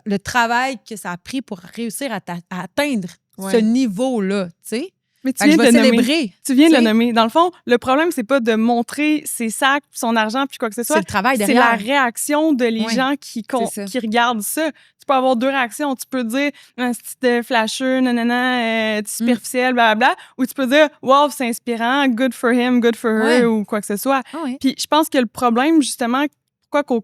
le travail que ça a pris pour réussir à atteindre ce niveau-là, tu sais. Mais tu viens de célébrer. Tu viens de le nommer. Dans le fond, le problème, c'est pas de montrer ses sacs, son argent, puis quoi que ce soit. C'est le travail derrière. C'est la réaction de les gens qui regardent ça. Tu peux avoir deux réactions. Tu peux dire un style flasheux, nanana, superficiel, blablabla, ou tu peux dire wow, c'est inspirant, good for him, good for her, ou quoi que ce soit. Puis je pense que le problème, justement, pourquoi qu'au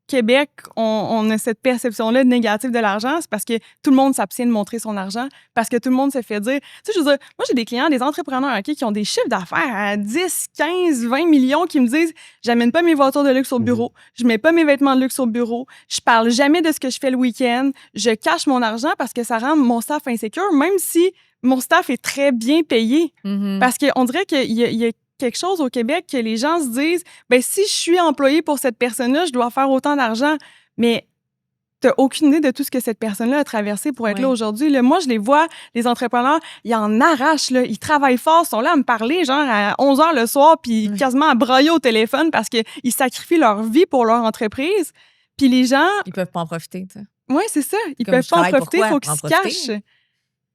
Québec, on a cette perception-là négative de l'argent, c'est parce que tout le monde s'abstient de montrer son argent, parce que tout le monde se fait dire... Tu sais, je veux dire, moi, j'ai des clients, des entrepreneurs qui ont des chiffres d'affaires à 10, 15, 20 millions qui me disent « J'amène pas mes voitures de luxe au bureau, je mets pas mes vêtements de luxe au bureau, je parle jamais de ce que je fais le week-end, je cache mon argent parce que ça rend mon staff insécure, même si mon staff est très bien payé. Parce qu'on dirait qu'il y a quelque chose au Québec que les gens se disent ben si je suis employé pour cette personne-là, je dois faire autant d'argent. Mais t'as aucune idée de tout ce que cette personne-là a traversé pour être là aujourd'hui. Là, moi, je les vois, les entrepreneurs, ils en arrachent, là, ils travaillent fort, ils sont là à me parler, genre à 11h le soir, puis quasiment à broyer au téléphone parce qu'ils sacrifient leur vie pour leur entreprise. Puis les gens... Ils peuvent pas en profiter, tu sais. Oui, c'est ça. Ils peuvent pas en profiter, il faut qu'ils se cachent.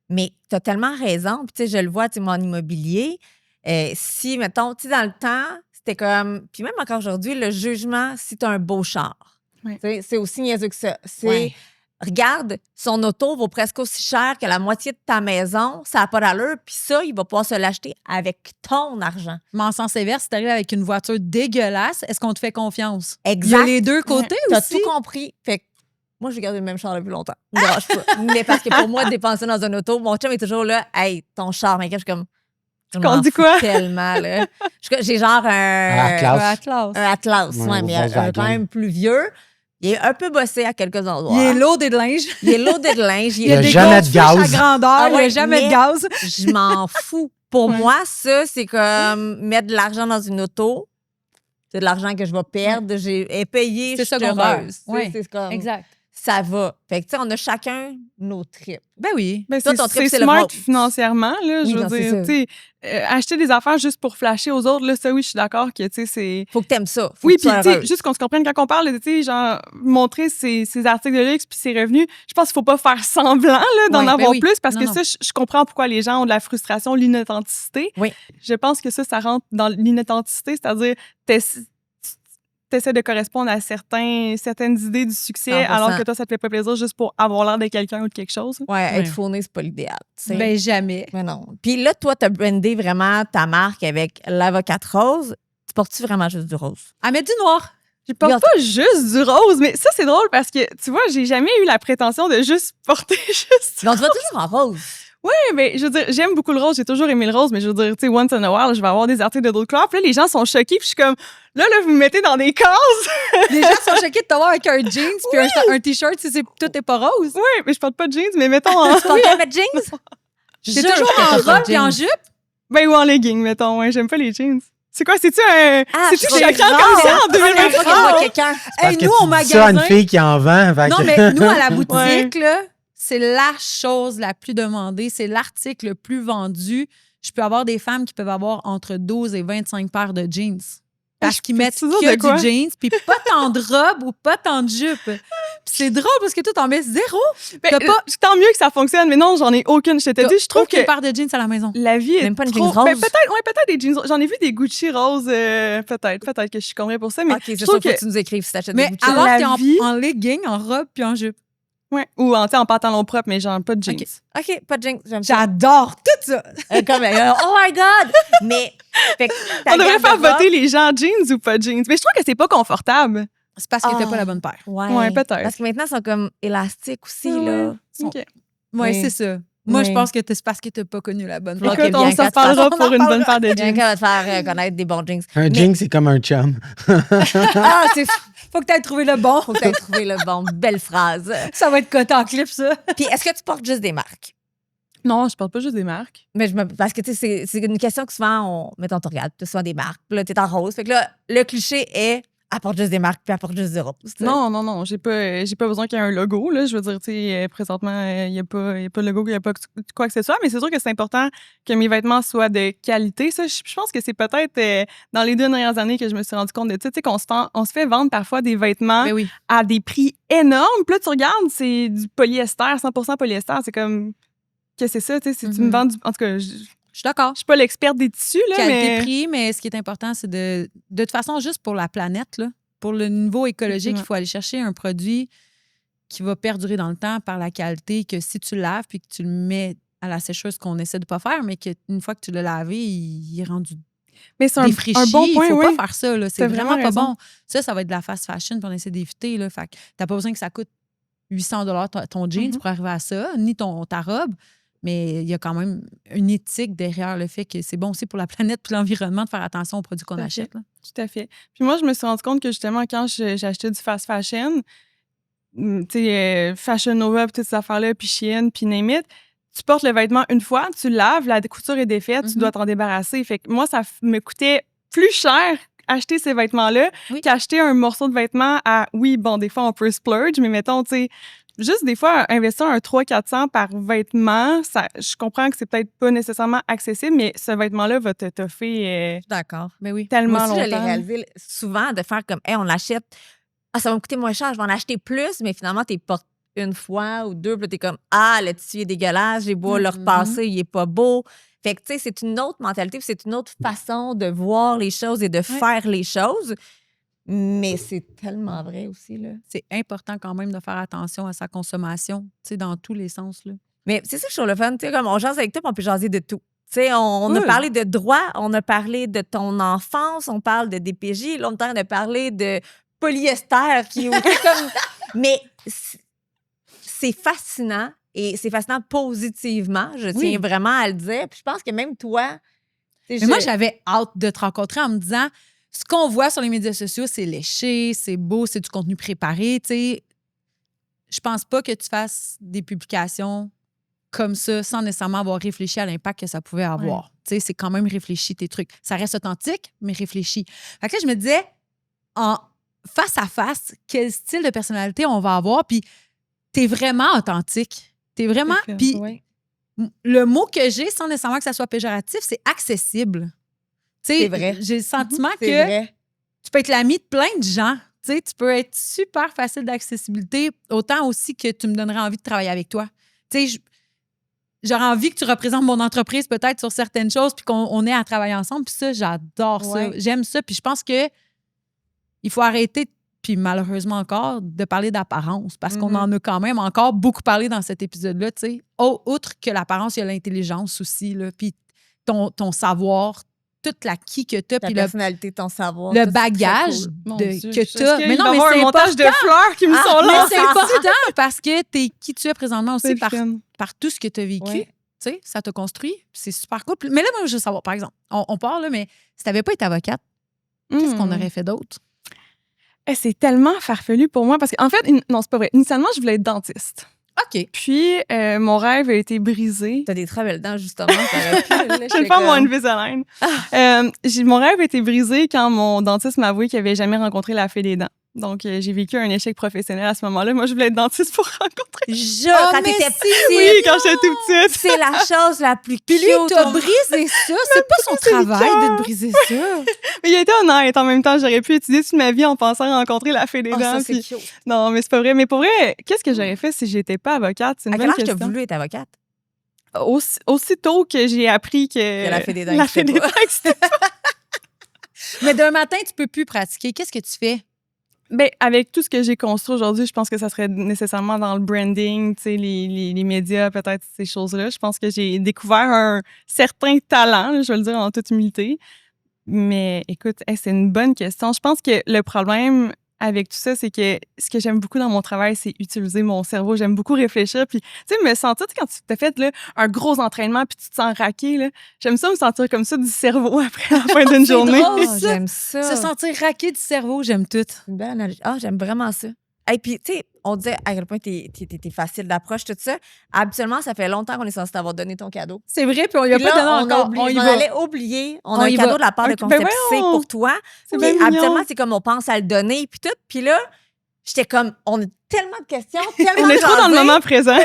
Mais t'as tellement raison. Puis tu sais, je le vois, tu sais, mon immobilier... si, mettons, tu sais, dans le temps, c'était comme... Puis même encore aujourd'hui, le jugement, si tu as un beau char. C'est aussi niaiseux que ça. C'est, regarde, son auto vaut presque aussi cher que la moitié de ta maison, ça n'a pas d'allure, puis ça, il va pouvoir se l'acheter avec ton argent. Mais en sens inverse, si t'arrives avec une voiture dégueulasse, est-ce qu'on te fait confiance? Exact. Il y a les deux côtés T'as aussi. tout compris. Fait que moi, je garde le même char depuis longtemps. Me dérange pas. Mais parce que pour moi, dépenser dans un auto, mon chum est toujours là, hey, ton char, mais je suis comme. Qu'on dit quoi? Tellement, là. J'ai genre un Atlas. Atlas, Ouais, mais Volkswagen. quand même plus vieux. Il est un peu bossé à quelques endroits. Il est loadé de linge. Il est loadé de linge. Il y a des jamais grosses de gaz. fiches à grandeur. Ah il n'y ouais, a jamais mais- de gaz. Je m'en fous. Pour moi, ça, c'est comme mettre de l'argent dans une auto. C'est de l'argent que je vais perdre. J'ai payé, je C'est suis secondaire. heureuse. Ouais, C'est comme, Exact. ça va. Fait que, tu sais, on a chacun nos trips. Ben oui. Ben, Toi, ton trip, c'est c'est le smart rose. financièrement, là, Oui, je non, veux c'est dire, ça. tu sais, acheter des affaires juste pour flasher aux autres, là, ça, oui, je suis d'accord que, tu sais, c'est... Faut que t'aimes ça. Faut Oui, que tu puis sois tu sais, heureuse. juste qu'on se comprenne quand on parle, tu sais, genre, montrer ses articles de luxe puis ses revenus, je pense qu'il faut pas faire semblant, là, d'en Ouais, ben avoir oui. plus, parce Non, que non. ça, je comprends pourquoi les gens ont de la frustration, l'inauthenticité. Oui. Je pense que ça rentre dans l'inauthenticité, c'est-à-dire, t'essaies de correspondre à certaines idées du succès, 100%. alors que toi, ça te fait pas plaisir juste pour avoir l'air de quelqu'un ou de quelque chose. Ouais, être Ouais. fourné, c'est pas l'idéal. tu sais. Ben jamais. Mais non. Puis là, toi, t'as brandé vraiment ta marque avec l'avocate rose. Tu portes-tu vraiment juste du rose? Elle met du noir. Je porte Regarde. pas juste du rose, mais ça, c'est drôle parce que, tu vois, j'ai jamais eu la prétention de juste porter juste Mais on te voit toujours en rose. Oui, mais je veux dire, j'aime beaucoup le rose, j'ai toujours aimé le rose, mais je veux dire, tu sais, once in a while, je vais avoir des articles de d'autres couleurs. Puis là, les gens sont choqués, puis je suis comme, là, vous me mettez dans des cases. Les gens sont choqués de te voir avec un jeans puis un t-shirt si tout est pas rose. Oui, mais je porte pas de jeans, mais mettons en... Tu portes pas de jeans? T'es toujours en robe et en jupe. Ben, ou en legging, mettons, ouais, j'aime pas les jeans. C'est quoi, c'est-tu un... Ah, c'est-tu je choquant comprends. comme ça en C'est la première fois que je vois 2023? quelqu'un. Parce Hey, que nous, tu au dis ça à une magasin. fille qui en vend. fait Non, que- mais nous, à la boutique, Ouais. là, c'est la chose la plus demandée. C'est l'article le plus vendu. Je peux avoir des femmes qui peuvent avoir entre 12 et 25 paires de jeans. Parce qu'ils mettent peux-tu dire de que quoi? du jeans, puis pas tant de robe ou pas tant de jupe. Puis c'est drôle parce que toi, t'en mets zéro. Ben, T'as pas- tant mieux que ça fonctionne, mais non, j'en ai aucune. Je t'ai dit, je trouve que aucune paire de jeans à la maison. la vie est Même pas une trop... jeans rose? Ben, peut-être des jeans roses. J'en ai vu des Gucci roses, peut-être que je suis convaincue pour ça, mais OK, c'est je sûr trouve qu'il faut que... que tu nous écrives si t'achètes Mais des Gucci. alors, la t'es vie- en legging, en robe puis en jupe. Ouais. Ou en pantalon propre, mais genre pas de jeans. Ok. OK, pas de jeans. J'aime ça. J'adore tout ça. Oh my God! Mais, fait que ta On devrait faire garde-robe- voter les gens jeans ou pas jeans. Mais je trouve que c'est pas confortable. C'est parce que t'as Ah. pas la bonne paire. Ouais, peut-être. Parce que maintenant, ils sont comme élastiques aussi, Ouais, là. ouais. Ils sont- OK. Ouais, Oui. c'est ça. Moi, Oui. je pense que c'est parce que t'as pas connu la bonne paire. Ok, Écoute, on Bianca, s'en tu passes- reparlera on en pour une bonne reparlera. paire de Bien jeans. qu'elle va te faire connaître des bons jeans. Un Mais- jean, c'est comme un chum. Ah, c'est faut que t'aies trouvé le bon. Faut que tu aies trouvé le bon. Belle phrase. Ça va être coté en clip, ça. Puis, est-ce que tu portes juste des marques? Non, je porte pas juste des marques. Mais parce que, tu sais, c'est une question que souvent, mettons, tu regardes, tu as souvent des marques. Puis là, t'es en rose. Fait que là, le cliché est, apporte juste des marques, puis apporte juste du rose. tu sais. Non, j'ai pas besoin qu'il y ait un logo, là. Je veux dire, tu sais, présentement, il y a pas de logo, il y a pas quoi que ce soit, mais c'est sûr que c'est important que mes vêtements soient de qualité. Ça, je pense que c'est peut-être dans les 2 dernières années que je me suis rendu compte de ça, tu sais, qu'on se fait vendre parfois des vêtements Ben oui. à des prix énormes. Puis là, tu regardes, c'est du polyester, 100% polyester. C'est comme, qu'est-ce que c'est ça, tu sais, si tu me Mhm. vends du... En tout cas, je Je suis d'accord. suis pas l'experte des tissus, là, mais... Qualité-prix, mais ce qui est important, c'est de toute façon, juste pour la planète, là, pour le niveau écologique, Effectivement. il faut aller chercher un produit qui va perdurer dans le temps par la qualité, que si tu le laves puis que tu le mets à la sécheuse, qu'on essaie de pas faire, mais qu'une fois que tu l'as lavé, il est rendu Mais c'est défraîchi. un bon point, il faut oui. pas faire ça. Là. C'est T'as vraiment vraiment pas raison. bon. Ça va être de la fast fashion puis on essaie d'éviter. Là. Fait que t'as pas besoin que ça coûte 800 $, ton jeans Mhm. pour arriver à ça, ni ta robe. Mais il y a quand même une éthique derrière le fait que c'est bon aussi pour la planète et l'environnement de faire attention aux produits qu'on Tout à achète. Là. Tout à fait. Puis moi, je me suis rendu compte que justement, quand j'ai acheté du fast fashion, tu sais, Fashion Nova, puis toutes ces affaires-là, puis Shein, puis name it, tu portes le vêtement une fois, tu le laves, la couture est défaite, tu Mhm. dois t'en débarrasser. Fait que moi, ça me coûtait plus cher acheter ces vêtements-là Oui. qu'acheter un morceau de vêtement à, oui, bon, des fois, on peut splurge, mais mettons, tu sais, juste des fois, investir un 300-400 par vêtement, ça, je comprends que c'est peut-être pas nécessairement accessible, mais ce vêtement-là va te toffer D'accord. Mais oui. tellement Moi aussi, je l'ai longtemps. réalisé souvent de faire comme, hey, on l'achète. Ah, ça va me coûter moins cher, je vais en acheter plus, mais finalement, tu portes une fois ou deux, puis là, t'es comme, ah, le tissu est dégueulasse, j'ai beau le Mhm. repasser, il est pas beau. Fait que, tu sais, c'est une autre mentalité, puis c'est une autre façon de voir les choses et de faire les choses. Mais c'est tellement vrai aussi, là. C'est important quand même de faire attention à sa consommation, tu sais, dans tous les sens, là. Mais c'est ça, je trouve le fun. Tu sais, comme on jase avec toi, puis on peut jaser de tout. Tu sais, on a parlé de droit, on a parlé de ton enfance, on parle de DPJ, là, on est en train de parler de polyester qui comme. Mais c'est fascinant et c'est fascinant positivement. Je tiens vraiment à le dire. Puis je pense que même toi. Mais moi, j'avais hâte de te rencontrer en me disant ce qu'on voit sur les médias sociaux, c'est léché, c'est beau, c'est du contenu préparé. Tu sais, je pense pas que tu fasses des publications comme ça sans nécessairement avoir réfléchi à l'impact que ça pouvait avoir. Tu sais, c'est quand même réfléchi tes trucs. Ça reste authentique, mais réfléchi. Fait que là, je me disais, en face à face, quel style de personnalité on va avoir, puis t'es vraiment authentique. T'es vraiment... Puis le mot que j'ai, sans nécessairement que ça soit péjoratif, c'est accessible. C'est vrai. J'ai le sentiment que tu peux être l'ami de plein de gens. Tu sais, tu peux être super facile d'accessibilité, autant aussi que tu me donnerais envie de travailler avec toi. Tu sais, j'aurais envie que tu représentes mon entreprise peut-être sur certaines choses puis qu'on ait à travailler ensemble. Puis ça, j'adore ça. J'aime ça. Puis je pense que il faut arrêter, puis malheureusement encore, de parler d'apparence parce qu'on en a quand même encore beaucoup parlé dans cet épisode-là. Tu sais, outre que l'apparence, il y a l'intelligence aussi, là, puis ton savoir, toute l'acquis que tu as. Ta personnalité, ton savoir. Le bagage que tu as. Mais non, mais c'est un montage de fleurs qui me sont là. Mais c'est important parce que t'es qui tu es présentement aussi par tout ce que tu as vécu. Tu sais, ça t'a construit. C'est super cool. Mais là, moi, je veux savoir, par exemple, on part là, mais si t'avais pas été avocate, qu'est-ce qu'on aurait fait d'autre? C'est tellement farfelu pour moi parce qu'en fait, non, c'est pas vrai. Initialement, je voulais être dentiste. OK. Puis, mon rêve a été brisé. T'as des très belles dents, justement. Je vais faire mon Invisalign. Mon rêve a été brisé quand mon dentiste m'a avoué qu'il n'avait jamais rencontré la fée des dents. Donc, j'ai vécu un échec professionnel à ce moment-là. Moi, je voulais être dentiste pour rencontrer. Quand t'étais petite. Oui, quand j'étais toute petite. C'est la chose la plus cute. Puis lui, t'as brisé ça. C'est pas son travail de te briser ça. Mais il a été honnête. En même temps, j'aurais pu étudier toute ma vie en pensant rencontrer la fée des dents. Ça, c'est cute. Non, mais c'est pas vrai. Mais pour vrai, qu'est-ce que j'aurais fait si j'étais pas avocate? C'est une bonne question. À quel âge t'as voulu être avocate? Aussitôt que j'ai appris que la fée des dents existait pas. Mais d'un matin, tu peux plus pratiquer. Qu'est-ce que tu fais? Ben, avec tout ce que j'ai construit aujourd'hui, je pense que ça serait nécessairement dans le branding, tu sais, les médias, peut-être ces choses-là. Je pense que j'ai découvert un certain talent, là, je vais le dire en toute humilité. Mais écoute, c'est une bonne question. Je pense que le problème avec tout ça, c'est que ce que j'aime beaucoup dans mon travail, c'est utiliser mon cerveau. J'aime beaucoup réfléchir. Puis, tu sais, me sentir, quand tu t'as fait là, un gros entraînement puis tu te sens raqué, là, j'aime ça me sentir comme ça du cerveau après la fin d'une journée. Drôle, j'aime ça. Se sentir raqué du cerveau, j'aime tout. Une belle analogie. J'aime vraiment ça. Et puis, tu sais, on disait à quel point t'es facile d'approche, tout ça. Habituellement, ça fait longtemps qu'on est censé t'avoir donné ton cadeau. C'est vrai, puis on lui a pas donné encore. On allait oublier. On a un cadeau de la part de Concept C pour toi. Puis habituellement, c'est comme on pense à le donner, puis tout. Puis là, j'étais comme, on a tellement de questions, tellement on est trop dans le moment présent.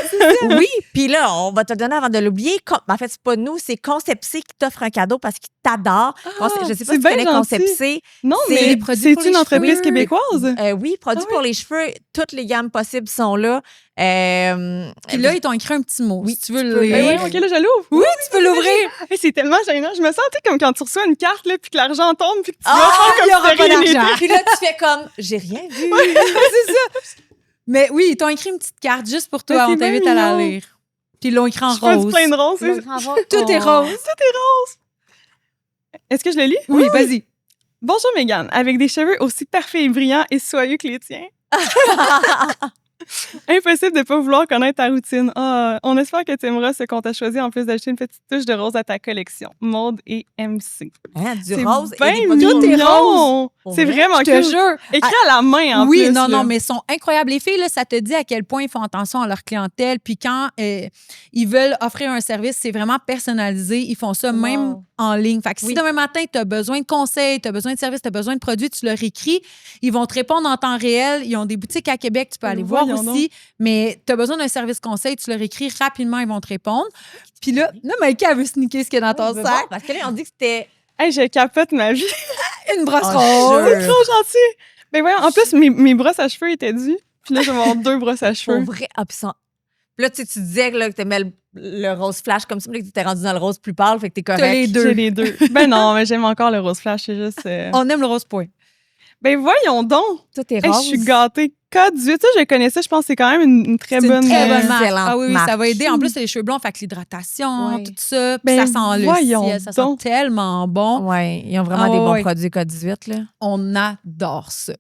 Oui, puis là, on va te le donner avant de l'oublier. En fait, c'est pas nous, c'est Concept C qui t'offre un cadeau parce qu'il t'adore. Je sais pas si tu connais Concept C. Non, mais c'est une entreprise québécoise? Oui, produits pour les cheveux. Toutes les gammes possibles sont là. Puis là, ils t'ont écrit un petit mot. Oui, si tu veux le lire. OK, là, je l'ouvre. Oui, tu peux l'ouvrir. C'est tellement gênant. Je me sentais comme quand tu reçois une carte, là, puis que l'argent tombe, puis que tu il n'y aura pas d'argent. Puis là, tu fais comme, j'ai rien vu. C'est ça. Mais oui, ils t'ont écrit une petite carte juste pour toi. On t'invite à la lire. Puis ils l'ont écrit en rose. Plein de rose. Tout est rose. Tout est rose. Est-ce que je le lis? Oui, vas-y. Bonjour, Mégane. Avec des cheveux aussi parfaits et brillants et soyeux que les tiens. Impossible de ne pas vouloir connaître ta routine. On espère que tu aimeras ce qu'on t'a choisi en plus d'acheter une petite touche de rose à ta collection. Maude et MC. Du rose et tout est rose. C'est vraiment cool. Je te jure. Écrit à la main en plus. Oui, non, mais ils sont incroyables. Les filles, là, ça te dit à quel point ils font attention à leur clientèle. Puis quand ils veulent offrir un service, c'est vraiment personnalisé. Ils font ça même en ligne. Fait que si demain matin, tu as besoin de conseils, tu as besoin de services, tu as besoin de produits, tu leur écris. Ils vont te répondre en temps réel. Ils ont des boutiques à Québec, tu peux aller voir aussi. Mais tu as besoin d'un service conseil, tu leur écris rapidement, ils vont te répondre. Puis là, Maïka veut sneaker ce qu'il y a dans ton sac. Parce que là, on dit que c'était... Hey, je capote ma vie. Une brosse rose. C'est trop gentil. Mais ouais, en plus, mes brosses à cheveux étaient dues. Puis là, je vais avoir 2 brosses à cheveux. Pour vrai, puis là, tu disais là, que t'aimais le rose flash comme ça, mais que t'étais rendu dans le rose plus pâle, fait que t'es correct. J'ai les deux. Ben non, mais j'aime encore le rose flash, c'est juste... On aime le rose point. Ben voyons donc! Tout est Hey, je rose. suis gâtée. K18, ça, je connais ça. Je pense que c'est quand même une très C'est bonne... une très bonne marque. excellente Ah oui, ça marque. va aider. En plus, c'est les cheveux blonds, fait que l'hydratation, Ouais. tout ça. Puis Ben, ça sent le voyons ciel, ça sent donc. tellement bon. Ouais, ils ont vraiment Ah des bons ouais. produits K18, là. On adore ça.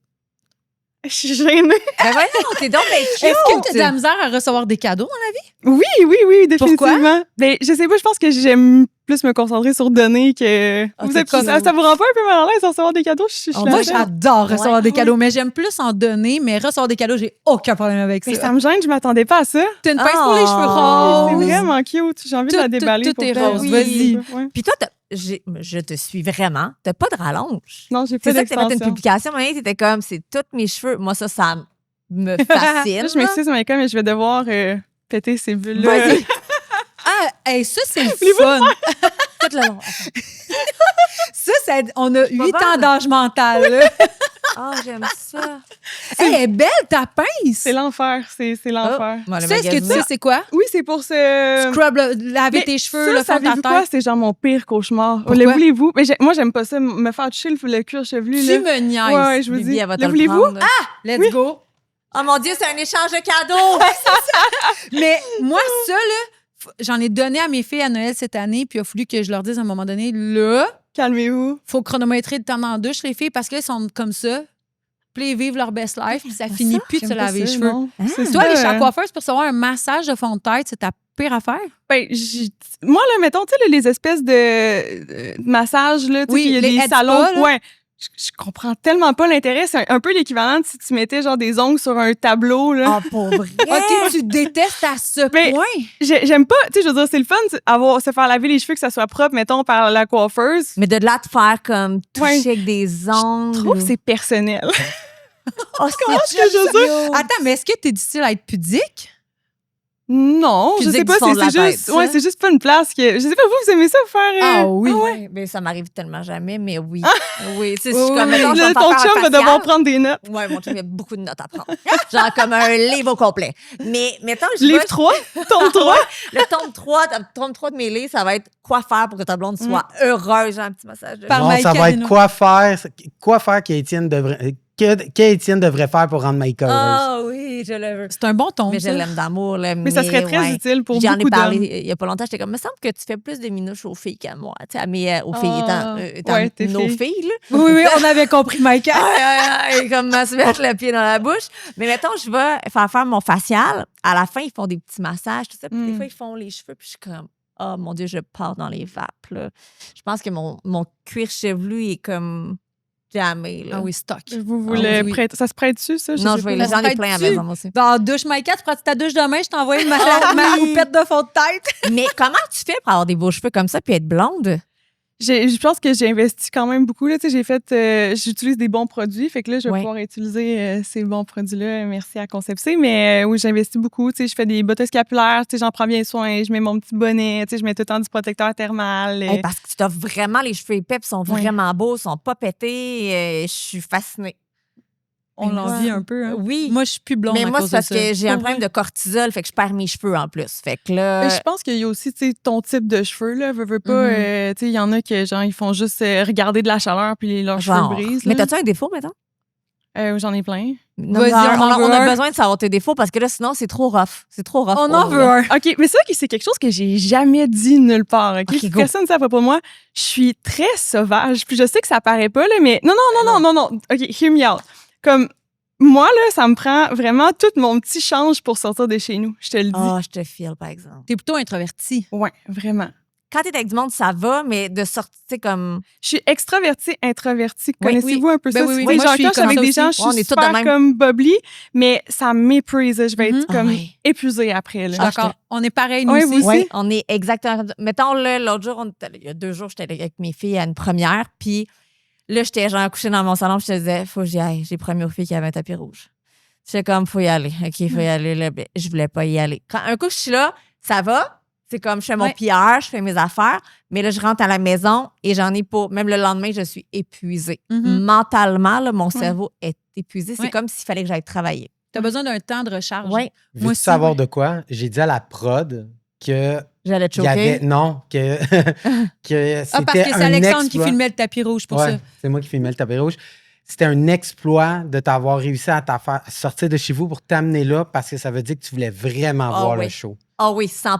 Je suis gênée. Ben voyons, t'es donc bien cute! Est-ce que tu as de la misère à recevoir des cadeaux dans la vie? Oui, définitivement. Pourquoi? Ben, je sais pas, je pense que j'aime plus me concentrer sur donner que... Ah, vous c'est êtes ça vous rend pas un peu mal à l'aise de recevoir des cadeaux? Je suis On la Moi, seule. j'adore recevoir Ouais. des cadeaux, mais j'aime plus en donner, mais recevoir des cadeaux, j'ai aucun problème avec Mais ça. ça me gêne, je m'attendais pas à ça. T'as une pince pour les cheveux C'est roses. vraiment cute. J'ai envie de la Tout, déballer. tout pour est vrai. rose. Oui. Vas-y. Ouais. Puis toi, je te suis vraiment. T'as pas de rallonge. Non, j'ai pas C'est ça que t'as fait une d'extension. publication, mais t'étais comme, c'est tous mes cheveux. Moi, ça me fascine. Là, je m'excuse, mais comme je vais devoir péter ces bulles-là. Vas-y. Ah, hey, ça, c'est le fun. Tout le long. On a 8 ans d'âge mental. là. Ah, j'aime ça. Hey, elle est belle, ta pince. C'est l'enfer, c'est l'enfer. Moi, Tu sais ce que tu sais, c'est quoi? Oui, c'est pour ce... Scrub, laver Mais tes cheveux, ça, le fond de ta savez-vous quoi? tête. C'est genre mon pire cauchemar. Pourquoi? Le voulez-vous? Mais moi, j'aime pas ça, me faire toucher le cuir chevelu. Tu Là. me niaises. Ouais, je vous Bibi, dis. elle va te Le le voulez-vous? prendre. Let's Oui. go. Oh mon Dieu, c'est un échange de cadeaux. Mais moi, ça, là, j'en ai donné à mes filles à Noël cette année, puis il a fallu que je leur dise à un moment donné, là, Calmez-vous. faut chronométrer le temps dans la douche, les filles, parce qu'elles sont comme ça. Puis ils vivent leur best life, puis ça finit plus de se J'aime pas laver les ça, cheveux. non. Ah. C'est Toi, ça, les chez coiffeurs, pour recevoir un massage de fond de tête, c'est ta pire affaire? Ben, moi, là, mettons, tu sais, là, les espèces de massages, là, tu sais, Oui, qu'il y a les des head salons. spa, là. Ouais. Je comprends tellement pas l'intérêt. C'est un peu l'équivalent de si tu mettais, genre, des ongles sur un tableau, là. Oh, pour vrai. OK, tu détestes à ce Mais- point. J'aime pas, tu sais, je veux dire, c'est le fun, se faire laver les cheveux, que ça soit propre, mettons, par la coiffeuse. Mais de là te faire comme toucher Ouais. avec des ongles. Je trouve que c'est personnel. Oh, ce que je veux dire? Attends, mais est-ce que t'es difficile à être pudique? Non, je Pudique sais du pas, fond de la c'est tête, juste, ça? ouais, c'est juste pas une place que, je sais pas, vous aimez ça faire, Ah oui. Ouais, ben, ça m'arrive tellement jamais, mais oui. Oui, tu sais, je Oui, suis comme, oui, mettons, je vais Là, me ton faire faire chum un va devoir facial. prendre des notes. Ouais, mon chum, il y a beaucoup de notes à prendre. Genre comme un livre au complet. Mais mettons, je Livre 3, tome 3. le tome 3 de mes livres, ça va être quoi faire pour que ta blonde soit heureuse. Genre un petit massage de Par Non, Mike ça va être Carino. quoi faire qu'Étienne devrait faire pour rendre Mike heureuse. Ah oui, je le veux. C'est un bon ton, Mais je ça. l'aime d'amour. Là, Mais ça serait très ouais. utile pour J'en ai beaucoup parlé d'hommes. il y a pas longtemps. J'étais comme, il me semble que tu fais plus de minouches aux filles qu'à moi. Tu sais, aux filles Ah, étant ouais, tes nos filles. filles. Là. Oui, oui, on avait compris, Mike. Et comme se mettre le pied dans la bouche. Mais mettons, je vais faire mon facial. À la fin, ils font des petits massages, tout ça. Puis des fois, ils font les cheveux. Puis je suis comme, oh mon Dieu, je pars dans les vapes. Là. Je pense que mon cuir chevelu est comme jamais. Là. Ah oui, stock. Vous voulez oui. prêter, ça se prête-tu, ça? Non, sais je vais pas. les gens Ça ai plein à la prête-tu? maison, moi aussi. Dans la douche, Mike, tu prends ta douche demain, je t'envoie ma oui. houppette de fond de tête. Mais comment tu fais pour avoir des beaux cheveux comme ça puis être blonde? Je pense que j'ai investi quand même beaucoup. Là, tu sais, j'utilise des bons produits. Fait que là, je vais Ouais. pouvoir utiliser ces bons produits-là. Merci à Concepc. Mais oui, j'investis beaucoup. Tu sais, je fais des bottes scapulaires. Tu sais, j'en prends bien soin. Je mets mon petit bonnet. Tu sais, je mets tout le temps du protecteur thermal. Hey, parce que tu t'as vraiment les cheveux épais, puis sont Ouais. vraiment beaux, sont pas pétés. Je suis fascinée. On l'envie un peu. Hein. Oui. Moi, je suis plus blonde Mais à moi, cause c'est parce de ça. que j'ai un Pour problème vrai? de cortisol, fait que je perds mes cheveux en plus. Fait que là. Mais je pense qu'il y a aussi, tu sais, ton type de cheveux, là. Veux pas, Mhm. tu sais, il y en a qui, genre, ils font juste regarder de la chaleur puis leurs cheveux genre. brisent. Mais là. t'as-tu un défaut, mettons? J'en ai plein. Non, Vas-y, non, on en veut on a un. besoin de savoir tes défauts parce que là, sinon, c'est trop rough. C'est trop rough. On pour en nous, veut là. un. OK, mais ça, c'est quelque chose que j'ai jamais dit nulle part. OK? OK, go. Personne ne sait à propos de moi. Je suis très sauvage. Puis je sais que ça paraît pas, là, mais non. OK, hear me out. Comme, moi, là, ça me prend vraiment tout mon petit change pour sortir de chez nous. Je te le dis. Ah, je te file, par exemple. T'es plutôt introverti. Ouais, vraiment. Quand t'es avec du monde, ça va, mais de sortir, tu sais, comme. Je suis extravertie, introvertie. Oui, Connaissez-vous un peu Ben ça? oui, oui. Tu sais, Moi, genre, je suis quand je suis comme avec ça des aussi. gens, je On suis est toutes de super même. comme bubbly, mais ça m'épuise. Je vais être Mhm. comme ouais. épuisée après. Je Là. suis d'accord. On est pareil, nous Ouais, aussi. vous aussi? Oui, on est exactement. Mettons, là, l'autre jour, il y a 2 jours, j'étais avec mes filles à une première, puis là, j'étais genre couchée dans mon salon, puis je te disais, faut que j'y aille. J'ai promis aux filles qu'il y avait un tapis rouge. J'étais comme, faut y aller. OK, faut y aller. Là. Ben, je voulais pas y aller. Quand un coup, je suis là, ça va. C'est comme, je fais mon Ouais. PR, je fais mes affaires, mais là, je rentre à la maison et j'en ai pour. Même le lendemain, je suis épuisée. Mhm. Mentalement, là, mon cerveau est épuisé. C'est Ouais. comme s'il fallait que j'aille travailler. T'as besoin d'un temps de recharge. Oui, Moi Veux-tu aussi, savoir ouais. de quoi? J'ai dit à la prod que j'allais te il y avait choquer. non que que Ah, parce c'était que c'est un Alexandre qui exploit. filmait le tapis rouge pour Ouais, ça. c'est moi qui filmais le tapis rouge. c'était un exploit de t'avoir réussi à sortir de chez vous pour t'amener là parce que ça veut dire que tu voulais vraiment voir le show. Ah oui, 100%.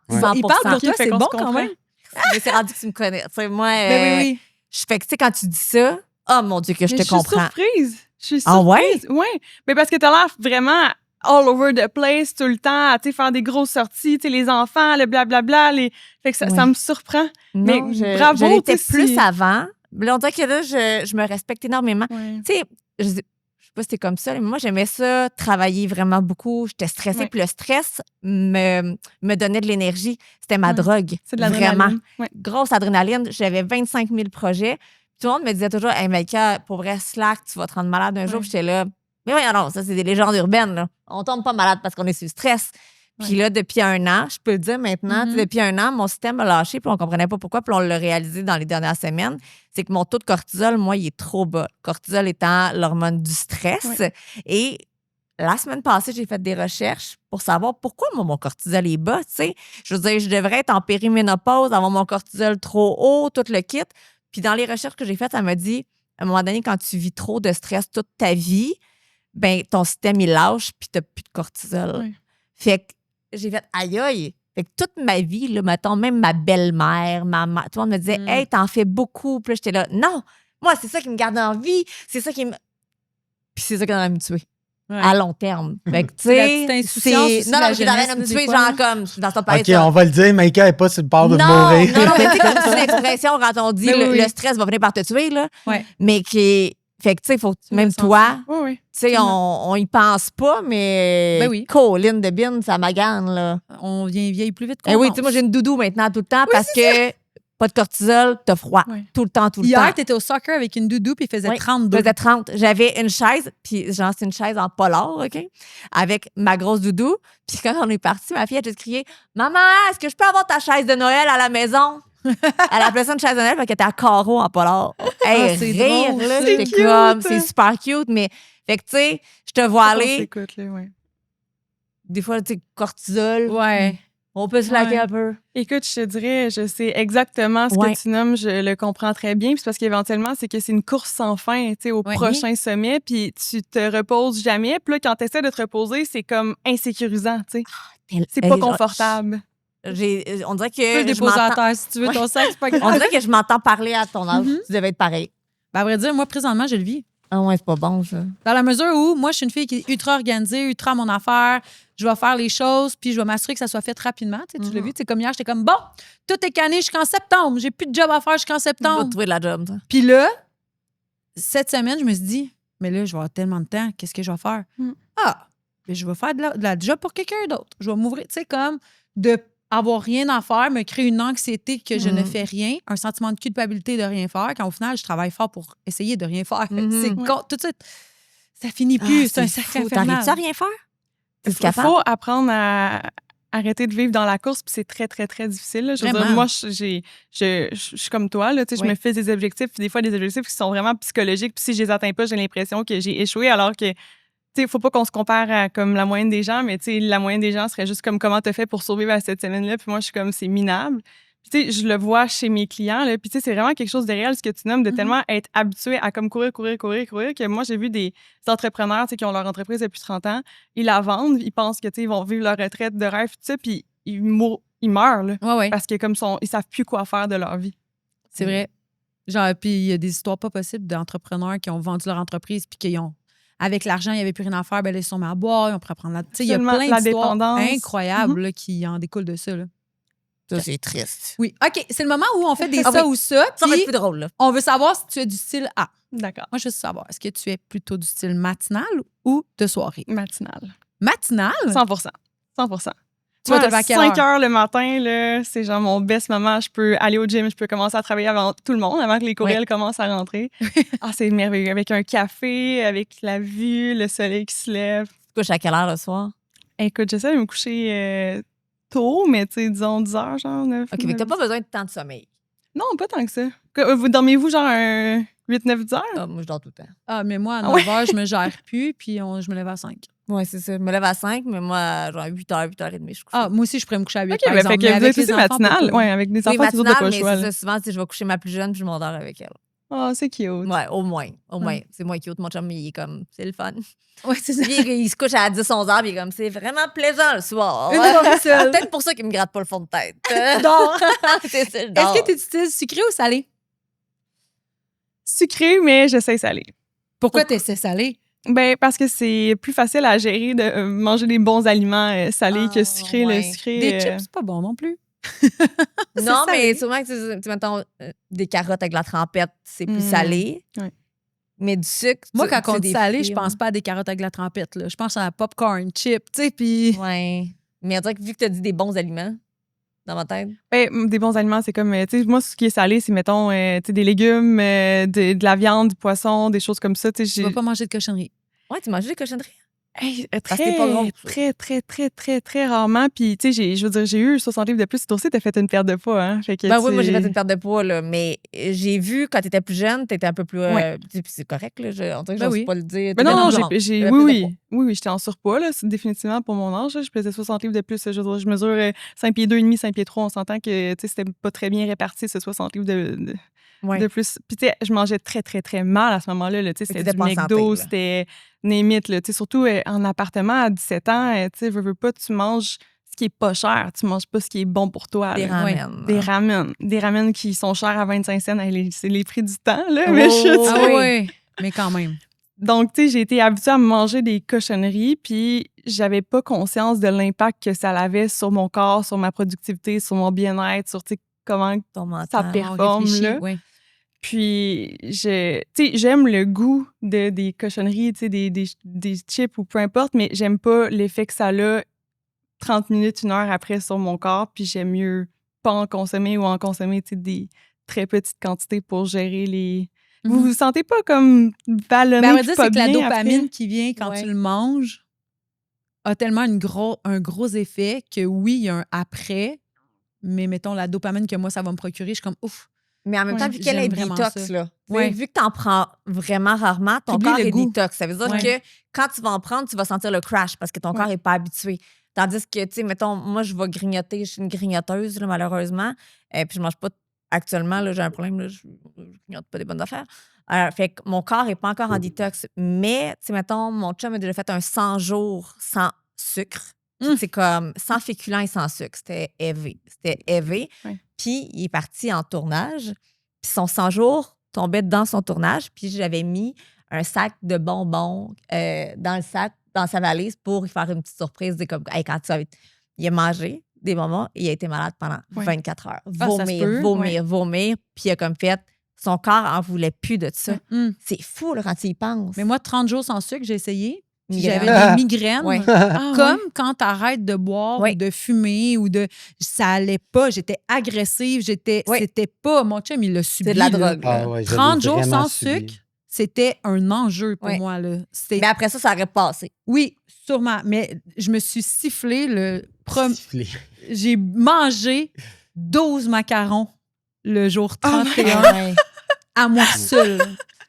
100%. Il parle pour toi, c'est bon quand même. Mais c'est rendu que tu me connais. Tu sais, moi, oui. je fais que, tu sais, quand tu dis ça, oh mon Dieu, que je te comprends. Je suis surprise. Ah ouais? Oui. Mais parce que t'as l'air vraiment all over the place tout le temps, à faire des grosses sorties, les enfants, le blablabla. Fait que ça me surprend. Non, mais bravo. Je l'étais plus avant. Là, on dirait que là, je me respecte énormément. Ouais. Tu sais, je sais pas si c'est comme ça, mais moi, j'aimais ça, travailler vraiment beaucoup. J'étais stressée, puis le stress me donnait de l'énergie. C'était ma drogue. C'est de l'adrénaline. Vraiment. Ouais. Grosse adrénaline. J'avais 25 000 projets. Tout le monde me disait toujours, hey, Maïka, pour vrai, slack, tu vas te rendre malade un jour. Puis j'étais là, mais voyons, non, ça, c'est des légendes urbaines, là. On tombe pas malade parce qu'on est sous stress. Puis là, depuis un an, je peux le dire maintenant, depuis un an, mon système a lâché, puis on comprenait pas pourquoi, puis on l'a réalisé dans les dernières semaines. C'est que mon taux de cortisol, moi, il est trop bas. Cortisol étant l'hormone du stress. Ouais. Et la semaine passée, j'ai fait des recherches pour savoir pourquoi moi, mon cortisol est bas. Tu sais, je veux dire, je devrais être en périménopause, avoir mon cortisol trop haut, tout le kit. Puis dans les recherches que j'ai faites, ça m'a dit, à un moment donné, quand tu vis trop de stress toute ta vie, ben ton système, il lâche, puis t'as plus de cortisol. Ouais. Fait que j'ai fait aïe aïe. Fait que toute ma vie, là, mettons, même ma belle-mère, ma mère, tout le monde me disait, hey, t'en fais beaucoup. Puis là, j'étais là, non, moi, c'est ça qui me garde en vie. C'est ça qui me. Puis c'est ça qui va me tuer. Ouais. À long terme. Fait que, tu sais, c'est. Non, non, je t'arrête de me tuer, genre comme. Dans ton palais. OK, on va le dire, Maïka n'est pas sur le bord de mourir. Non, mais tu sais, comme c'est l'expression quand on dit le stress va venir par te tuer, là. Ouais. Mais qui. Fait que, tu sais, faut même toi, tu sais, on y pense pas, mais Colline de Bin, ça magane, là. On vieillit plus vite qu'on oui, tu sais, moi, j'ai une doudou maintenant tout le temps parce que pas de cortisol, t'as froid. Tout le temps, tout le temps. Hier, t'étais au soccer avec une doudou puis il faisait 32. Il faisait 30. J'avais une chaise, puis genre, c'est une chaise en polar, OK? Avec ma grosse doudou. Puis quand on est parti, ma fille a juste crié « Maman, est-ce que je peux avoir ta chaise de Noël à la maison? » Elle appelait ça une chaise de Noël parce qu'elle était à carreau en polar. Hey, c'est rire, drôle, là, c'est c'était comme, c'est super cute, mais fait que, tu sais, je te vois aller. Des fois, tu sais, cortisol. Ouais. On peut se laquer un peu. Écoute, je te dirais, je sais exactement ce que tu nommes, je le comprends très bien. Puis c'est parce qu'éventuellement, c'est que c'est une course sans fin, tu sais, au prochain sommet, puis tu te reposes jamais. Puis là, quand tu essaies de te reposer, c'est comme insécurisant, tu sais. C'est pas confortable. On dirait que. Tu peux le déposer à terre si tu veux ton sac, c'est pas grave. On dirait que je m'entends parler à ton âge. Tu devais être pareil. Ben, à vrai dire, moi, présentement, je le vis. Ah ouais, c'est pas bon, ça. Dans la mesure où, moi, je suis une fille qui est ultra organisée, ultra à mon affaire. Je vais faire les choses, puis je vais m'assurer que ça soit fait rapidement. Tu l'as vu, comme hier, j'étais comme, bon, tout est canné jusqu'en septembre. J'ai plus de job à faire jusqu'en septembre. Tu vas trouver de la job, toi. Puis là, cette semaine, je me suis dit, mais là, je vais avoir tellement de temps, qu'est-ce que je vais faire? Ah, mais je vais faire de la job pour quelqu'un d'autre. Je vais m'ouvrir, tu sais, comme de avoir rien à faire, me créer une anxiété que je ne fais rien, un sentiment de culpabilité de rien faire, quand au final, je travaille fort pour essayer de rien faire. C'est tout de suite, ça finit plus. C'est un cercle infernal. T'arrives-tu à rien faire? Il faut apprendre à arrêter de vivre dans la course, puis c'est très, très, très difficile. Là. Je veux dire, moi, je suis comme toi, là, je me fais des objectifs, puis des fois, des objectifs qui sont vraiment psychologiques, puis si je les atteins pas, j'ai l'impression que j'ai échoué, alors que il ne faut pas qu'on se compare à comme la moyenne des gens, mais la moyenne des gens serait juste comme comment tu as fait pour survivre à cette semaine-là. Puis moi, je suis comme, c'est minable. Puis je le vois chez mes clients. Là, puis c'est vraiment quelque chose de réel, ce que tu nommes, de tellement être habitué à comme courir, que moi, j'ai vu des entrepreneurs qui ont leur entreprise depuis 30 ans. Ils la vendent, ils pensent que ils vont vivre leur retraite de rêve, tout ça, puis ils meurent. Là, parce que comme ils savent plus quoi faire de leur vie. C'est vrai. Genre, puis il y a des histoires pas possibles d'entrepreneurs qui ont vendu leur entreprise puis qui ont... Avec l'argent, il n'y avait plus rien à faire, ben là, ils sont mis à boire, ils ont pris à prendre la... Il y a plein d'histoires incroyables là, qui en découlent de ça. Là. Ça, c'est triste. Oui. OK, c'est le moment où on fait des ça ou ça. Ça va être plus drôle. Là. On veut savoir si tu es du style A. D'accord. Moi, je veux savoir, est-ce que tu es plutôt du style matinal ou de soirée? Matinal. Matinal? 100%. 100%. Tu vas te lever à quelle heure? 5 heures le matin, là, c'est genre mon best moment. Je peux aller au gym, je peux commencer à travailler avant tout le monde, avant que les courriels commencent à rentrer. C'est merveilleux. Avec un café, avec la vue, le soleil qui se lève. Tu te couches à quelle heure le soir? Écoute, j'essaie de me coucher tôt, mais disons 10 heures, genre 9. OK, mais t'as pas besoin de temps de sommeil. Non, pas tant que ça. Vous dormez-vous genre un 8-9 heures? Ah, moi, je dors tout le temps. Ah, mais moi, à 9 heures, je me gère plus, puis je me lève à 5. Oui, c'est ça. Je me lève à 5, mais moi, genre 8h, 8h30, je suis couchée. Ah, moi aussi, je pourrais me coucher à 8 OK, fait que vous êtes aussi matinale. Oui, avec des enfants, c'est toujours de pas le choix. Mais c'est ça, souvent, si je vais coucher ma plus jeune, puis je m'endors avec elle. Oh, c'est cute. Ouais, au moins. C'est moins cute. Mon chum, il est comme, c'est le fun. Ouais, c'est ça. Puis il se couche à 10-11 heures, puis il est comme, c'est vraiment plaisant le soir. Une soirée seule. Peut-être pour ça qu'il me gratte pas le fond de tête. Non. C'est ça, Est-ce que tu utilises sucré ou salé? Sucré, mais j'essaie salé. Pourquoi tu essaies salé? Ben, parce que c'est plus facile à gérer de manger des bons aliments salés que sucrés. ouais. Le sucré. Des chips, c'est pas bon non plus. Non, salé. mais souvent, tu mettons, des carottes avec de la trempette, c'est plus salé. Ouais. Mais du sucre. Moi, quand on c'est dit des salé, fruits, je pense pas à des carottes avec de la trempette. Là. Je pense à la popcorn, chip, tu sais, puis... Ouais. Mais on dirait que vu que tu as dit des bons aliments dans ma tête. Ben, des bons aliments, c'est comme, tu sais, moi, ce qui est salé, c'est, mettons, tu sais, des légumes, de la viande, du poisson, des choses comme ça. Tu sais, Je vais pas manger de cochonnerie. Ouais, tu manges des cochonneries? Hey, Parce que t'es pas gros. très rarement. Puis, tu sais, je veux dire, j'ai eu 60 livres de plus. Toi aussi, t'as fait une perte de poids, hein? Fait que, Ben oui, moi, j'ai fait une perte de poids, là. Mais j'ai vu, quand t'étais plus jeune, t'étais un peu plus... Ouais. c'est correct, là. On dirait que Ben j'ose oui. pas le dire. Mais non, T'étais j'ai oui, j'étais en surpoids, là, c'est définitivement pour mon âge. Là. Je pesais 60 livres de plus. Je veux dire, je mesure 5 pieds 2 et demi, 5 pieds 3. On s'entend que, tu sais, c'était pas très bien réparti, ce 60 livres de plus. Puis, tu sais, je mangeais très mal à ce moment-là. Là, tu sais, c'était du McDo, c'était némite, là. Tu sais, surtout en appartement à 17 ans, tu sais, veux pas, tu manges ce qui est pas cher. Tu manges pas ce qui est bon pour toi. Des là. ramen. Des ramen qui sont chers à 25 cents. C'est les prix du temps, là. Mais Oui, mais quand même. Donc, tu sais, j'ai été habituée à manger des cochonneries, puis j'avais pas conscience de l'impact que ça avait sur mon corps, sur ma productivité, sur mon bien-être, sur, tu sais, comment ça performe, là. Oui. Puis, tu sais, j'aime le goût des cochonneries, tu sais, des chips ou peu importe, mais j'aime pas l'effet que ça a 30 minutes, 1 heure après sur mon corps, puis j'aime mieux pas en consommer ou en consommer, tu sais, des très petites quantités pour gérer les... Vous vous sentez pas comme ballonné? Ben, on va dire c'est que la bien dopamine après? qui vient quand tu le manges a tellement un gros effet que oui, il y a un après, mais mettons la dopamine que moi, ça va me procurer, je suis comme ouf. Mais en même temps, vu qu'elle est j'aime vraiment détox, ça. là. Ouais. Vu que t'en prends vraiment rarement, ton T'oublies corps le est goût. détox. Ça veut dire que quand tu vas en prendre, tu vas sentir le crash parce que ton corps n'est pas habitué. Tandis que, tu sais, mettons, moi, je vais grignoter. Je suis une grignoteuse, là, malheureusement. Puis je mange pas actuellement, là, j'ai un problème, là, je grignote pas des bonnes affaires. Fait que mon corps n'est pas encore en détox. Mais, tu sais, mettons, mon chum a déjà fait un 100 jours sans sucre. C'est comme sans féculents et sans sucre. C'était élevé. Ouais. Puis il est parti en tournage. Puis son 100 jours tombait dans son tournage. Puis j'avais mis un sac de bonbons dans le sac, dans sa valise pour lui faire une petite surprise. Comme, hey, quand tu vas... Il a mangé des bonbons et il a été malade pendant 24 heures. Vomir. Puis il a comme fait... Son corps en voulait plus de ça. C'est fou là, quand tu y penses. Mais moi, 30 jours sans sucre, j'ai essayé. Migraine. J'avais des migraines. Ouais. Comme quand tu arrêtes de boire ou de fumer ou de. Ça allait pas. J'étais agressive. C'était pas. Mon chum, il l'a subi. C'est de la drogue. Ah, 30 jours sans sucre, c'était un enjeu pour moi. Là. Mais après ça aurait passé. Oui, sûrement. Mais je me suis sifflé Sifflé. J'ai mangé 12 macarons le jour 31 à moi seule.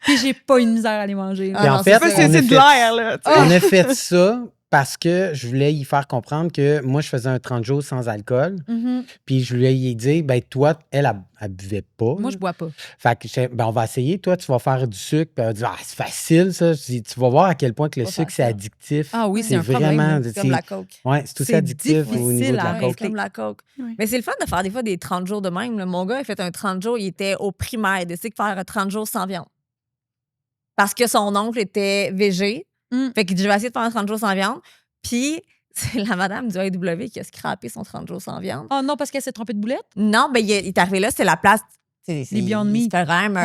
Puis j'ai pas une misère à les manger. Puis en fait, c'est de l'air, là. On a fait ça parce que je voulais y faire comprendre que moi, je faisais un 30 jours sans alcool. Puis je lui ai dit, ben toi, elle buvait pas. Moi, je bois pas. Fait que, ben on va essayer. Toi, tu vas faire du sucre. Puis elle a dit, c'est facile, ça. Je dis, tu vas voir à quel point que le sucre, c'est addictif. Ah oui, c'est un vraiment, problème. C'est comme la coke. Oui, c'est aussi addictif au niveau de la coke. C'est comme la coke. Oui. Mais c'est le fun de faire des fois des 30 jours de même. Là. Mon gars, il a fait un 30 jours. Il était au primaire. Il a décidé de faire un 30 jours sans viande. Parce que son oncle était végé. Fait qu'il dit, je vais essayer de faire un 30 jours sans viande. Puis, c'est la madame du AEW qui a scrappé son 30 jours sans viande. Oh non, parce qu'elle s'est trompée de boulette? Non, ben il est arrivé là, c'est la place. Les Beyond Meat. Ça fait quand même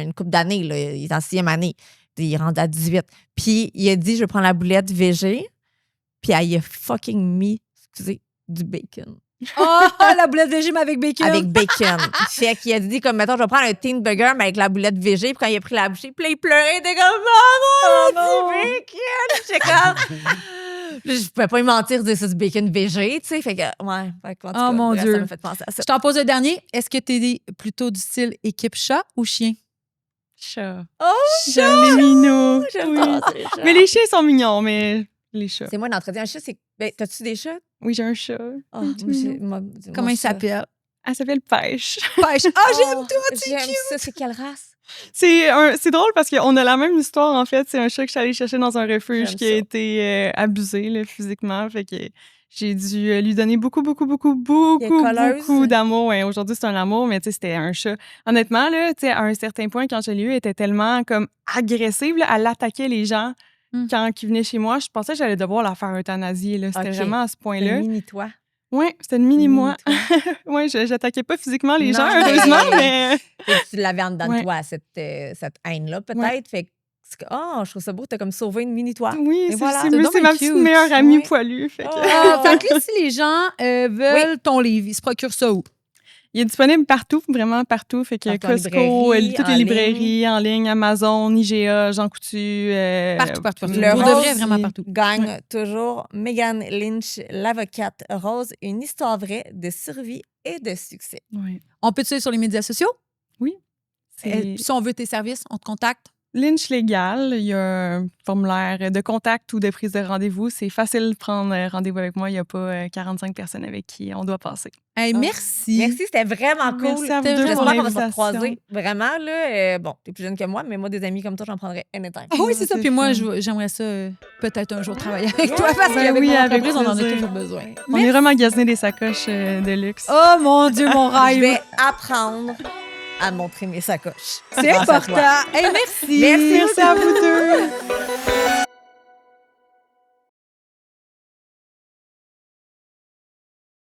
une couple d'années. Là. Il est en 6e année. Il est rendu à 18. Puis, il a dit, je vais prendre la boulette végé. Puis, elle y a fucking mis, du bacon. Oh, la boulette végé, mais avec bacon. Avec bacon. Fait qu'il a dit, comme, mettons, je vais prendre un teen burger, mais avec la boulette végé. Puis quand il a pris la bouchée, puis là, il pleurait. Il était comme, oh, du bacon. J'étais comme, je pouvais pas lui mentir, dire c'est du bacon végé, tu sais. Fait que, ouais. Fait que, en tout cas, mon bref, Dieu. Ça m'a fait penser à ça. Je t'en pose le dernier. Est-ce que t'es plutôt du style équipe chat ou chien? Chat. Oh, j'aime les minots. J'aime Oui. pas les chats. Mais les chiens sont mignons, mais les chats. C'est moi d'entretien. Un chat, c'est. Ben, t'as-tu des chats? Oui, j'ai un chat. Oh, Comment il s'appelle? Elle s'appelle Pêche. Pêche. Ah, j'aime toi, c'est j'aime cute. ça. C'est quelle race? C'est drôle parce qu'on a la même histoire, en fait. C'est un chat que je suis allée chercher dans un refuge qui a été abusé là, physiquement. Fait que j'ai dû lui donner beaucoup d'amour. Ouais, aujourd'hui, c'est un amour, mais c'était un chat. Honnêtement, là, à un certain point, quand je l'ai eu, elle était tellement comme agressive. Là, elle attaquait les gens quand ils venaient chez moi. Je pensais que j'allais devoir la faire euthanasier. C'était vraiment à ce point-là. Un mini-toi. Oui, c'était une mini-moi. Oui, j'attaquais pas physiquement les gens, heureusement, mais... Tu l'avais en dedans de toi, cette haine-là, peut-être. Ouais. Fait que, je trouve ça beau, t'as comme sauvé une mini-toi. Oui, Et voilà. c'est ma petite meilleure amie poilue. Fait que... fait que là, si les gens veulent ton livre, ils se procurent ça où? Il est disponible partout, vraiment partout. Fait que Costco, toutes les librairies en ligne, Amazon, IGA, Jean Coutu. Partout. Le Pour de vrai, vraiment partout. Gagne toujours Megan Lynch, l'avocate rose, une histoire vraie de survie et de succès. Oui. On peut te suivre sur les médias sociaux? Oui. Si on veut tes services, on te contacte? Lynch Légal, il y a un formulaire de contact ou de prise de rendez-vous. C'est facile de prendre rendez-vous avec moi. Il n'y a pas 45 personnes avec qui on doit passer. Hey, merci. Merci, c'était vraiment cool. Merci à vous deux pour J'espère qu'on va se l'invitation. recroiser. Vraiment, là, bon, t'es plus jeune que moi, mais moi, des amis comme toi, j'en prendrais anytime. Ah oui, c'est ça. Puis moi, j'aimerais ça peut-être un jour travailler avec toi parce qu'avec mon entreprise, on en a toujours besoin. On est remagasiné des sacoches de luxe. Oh mon Dieu, mon rêve! Je vais apprendre à montrer mes sacoches. C'est important. Hey, merci. Merci à vous deux.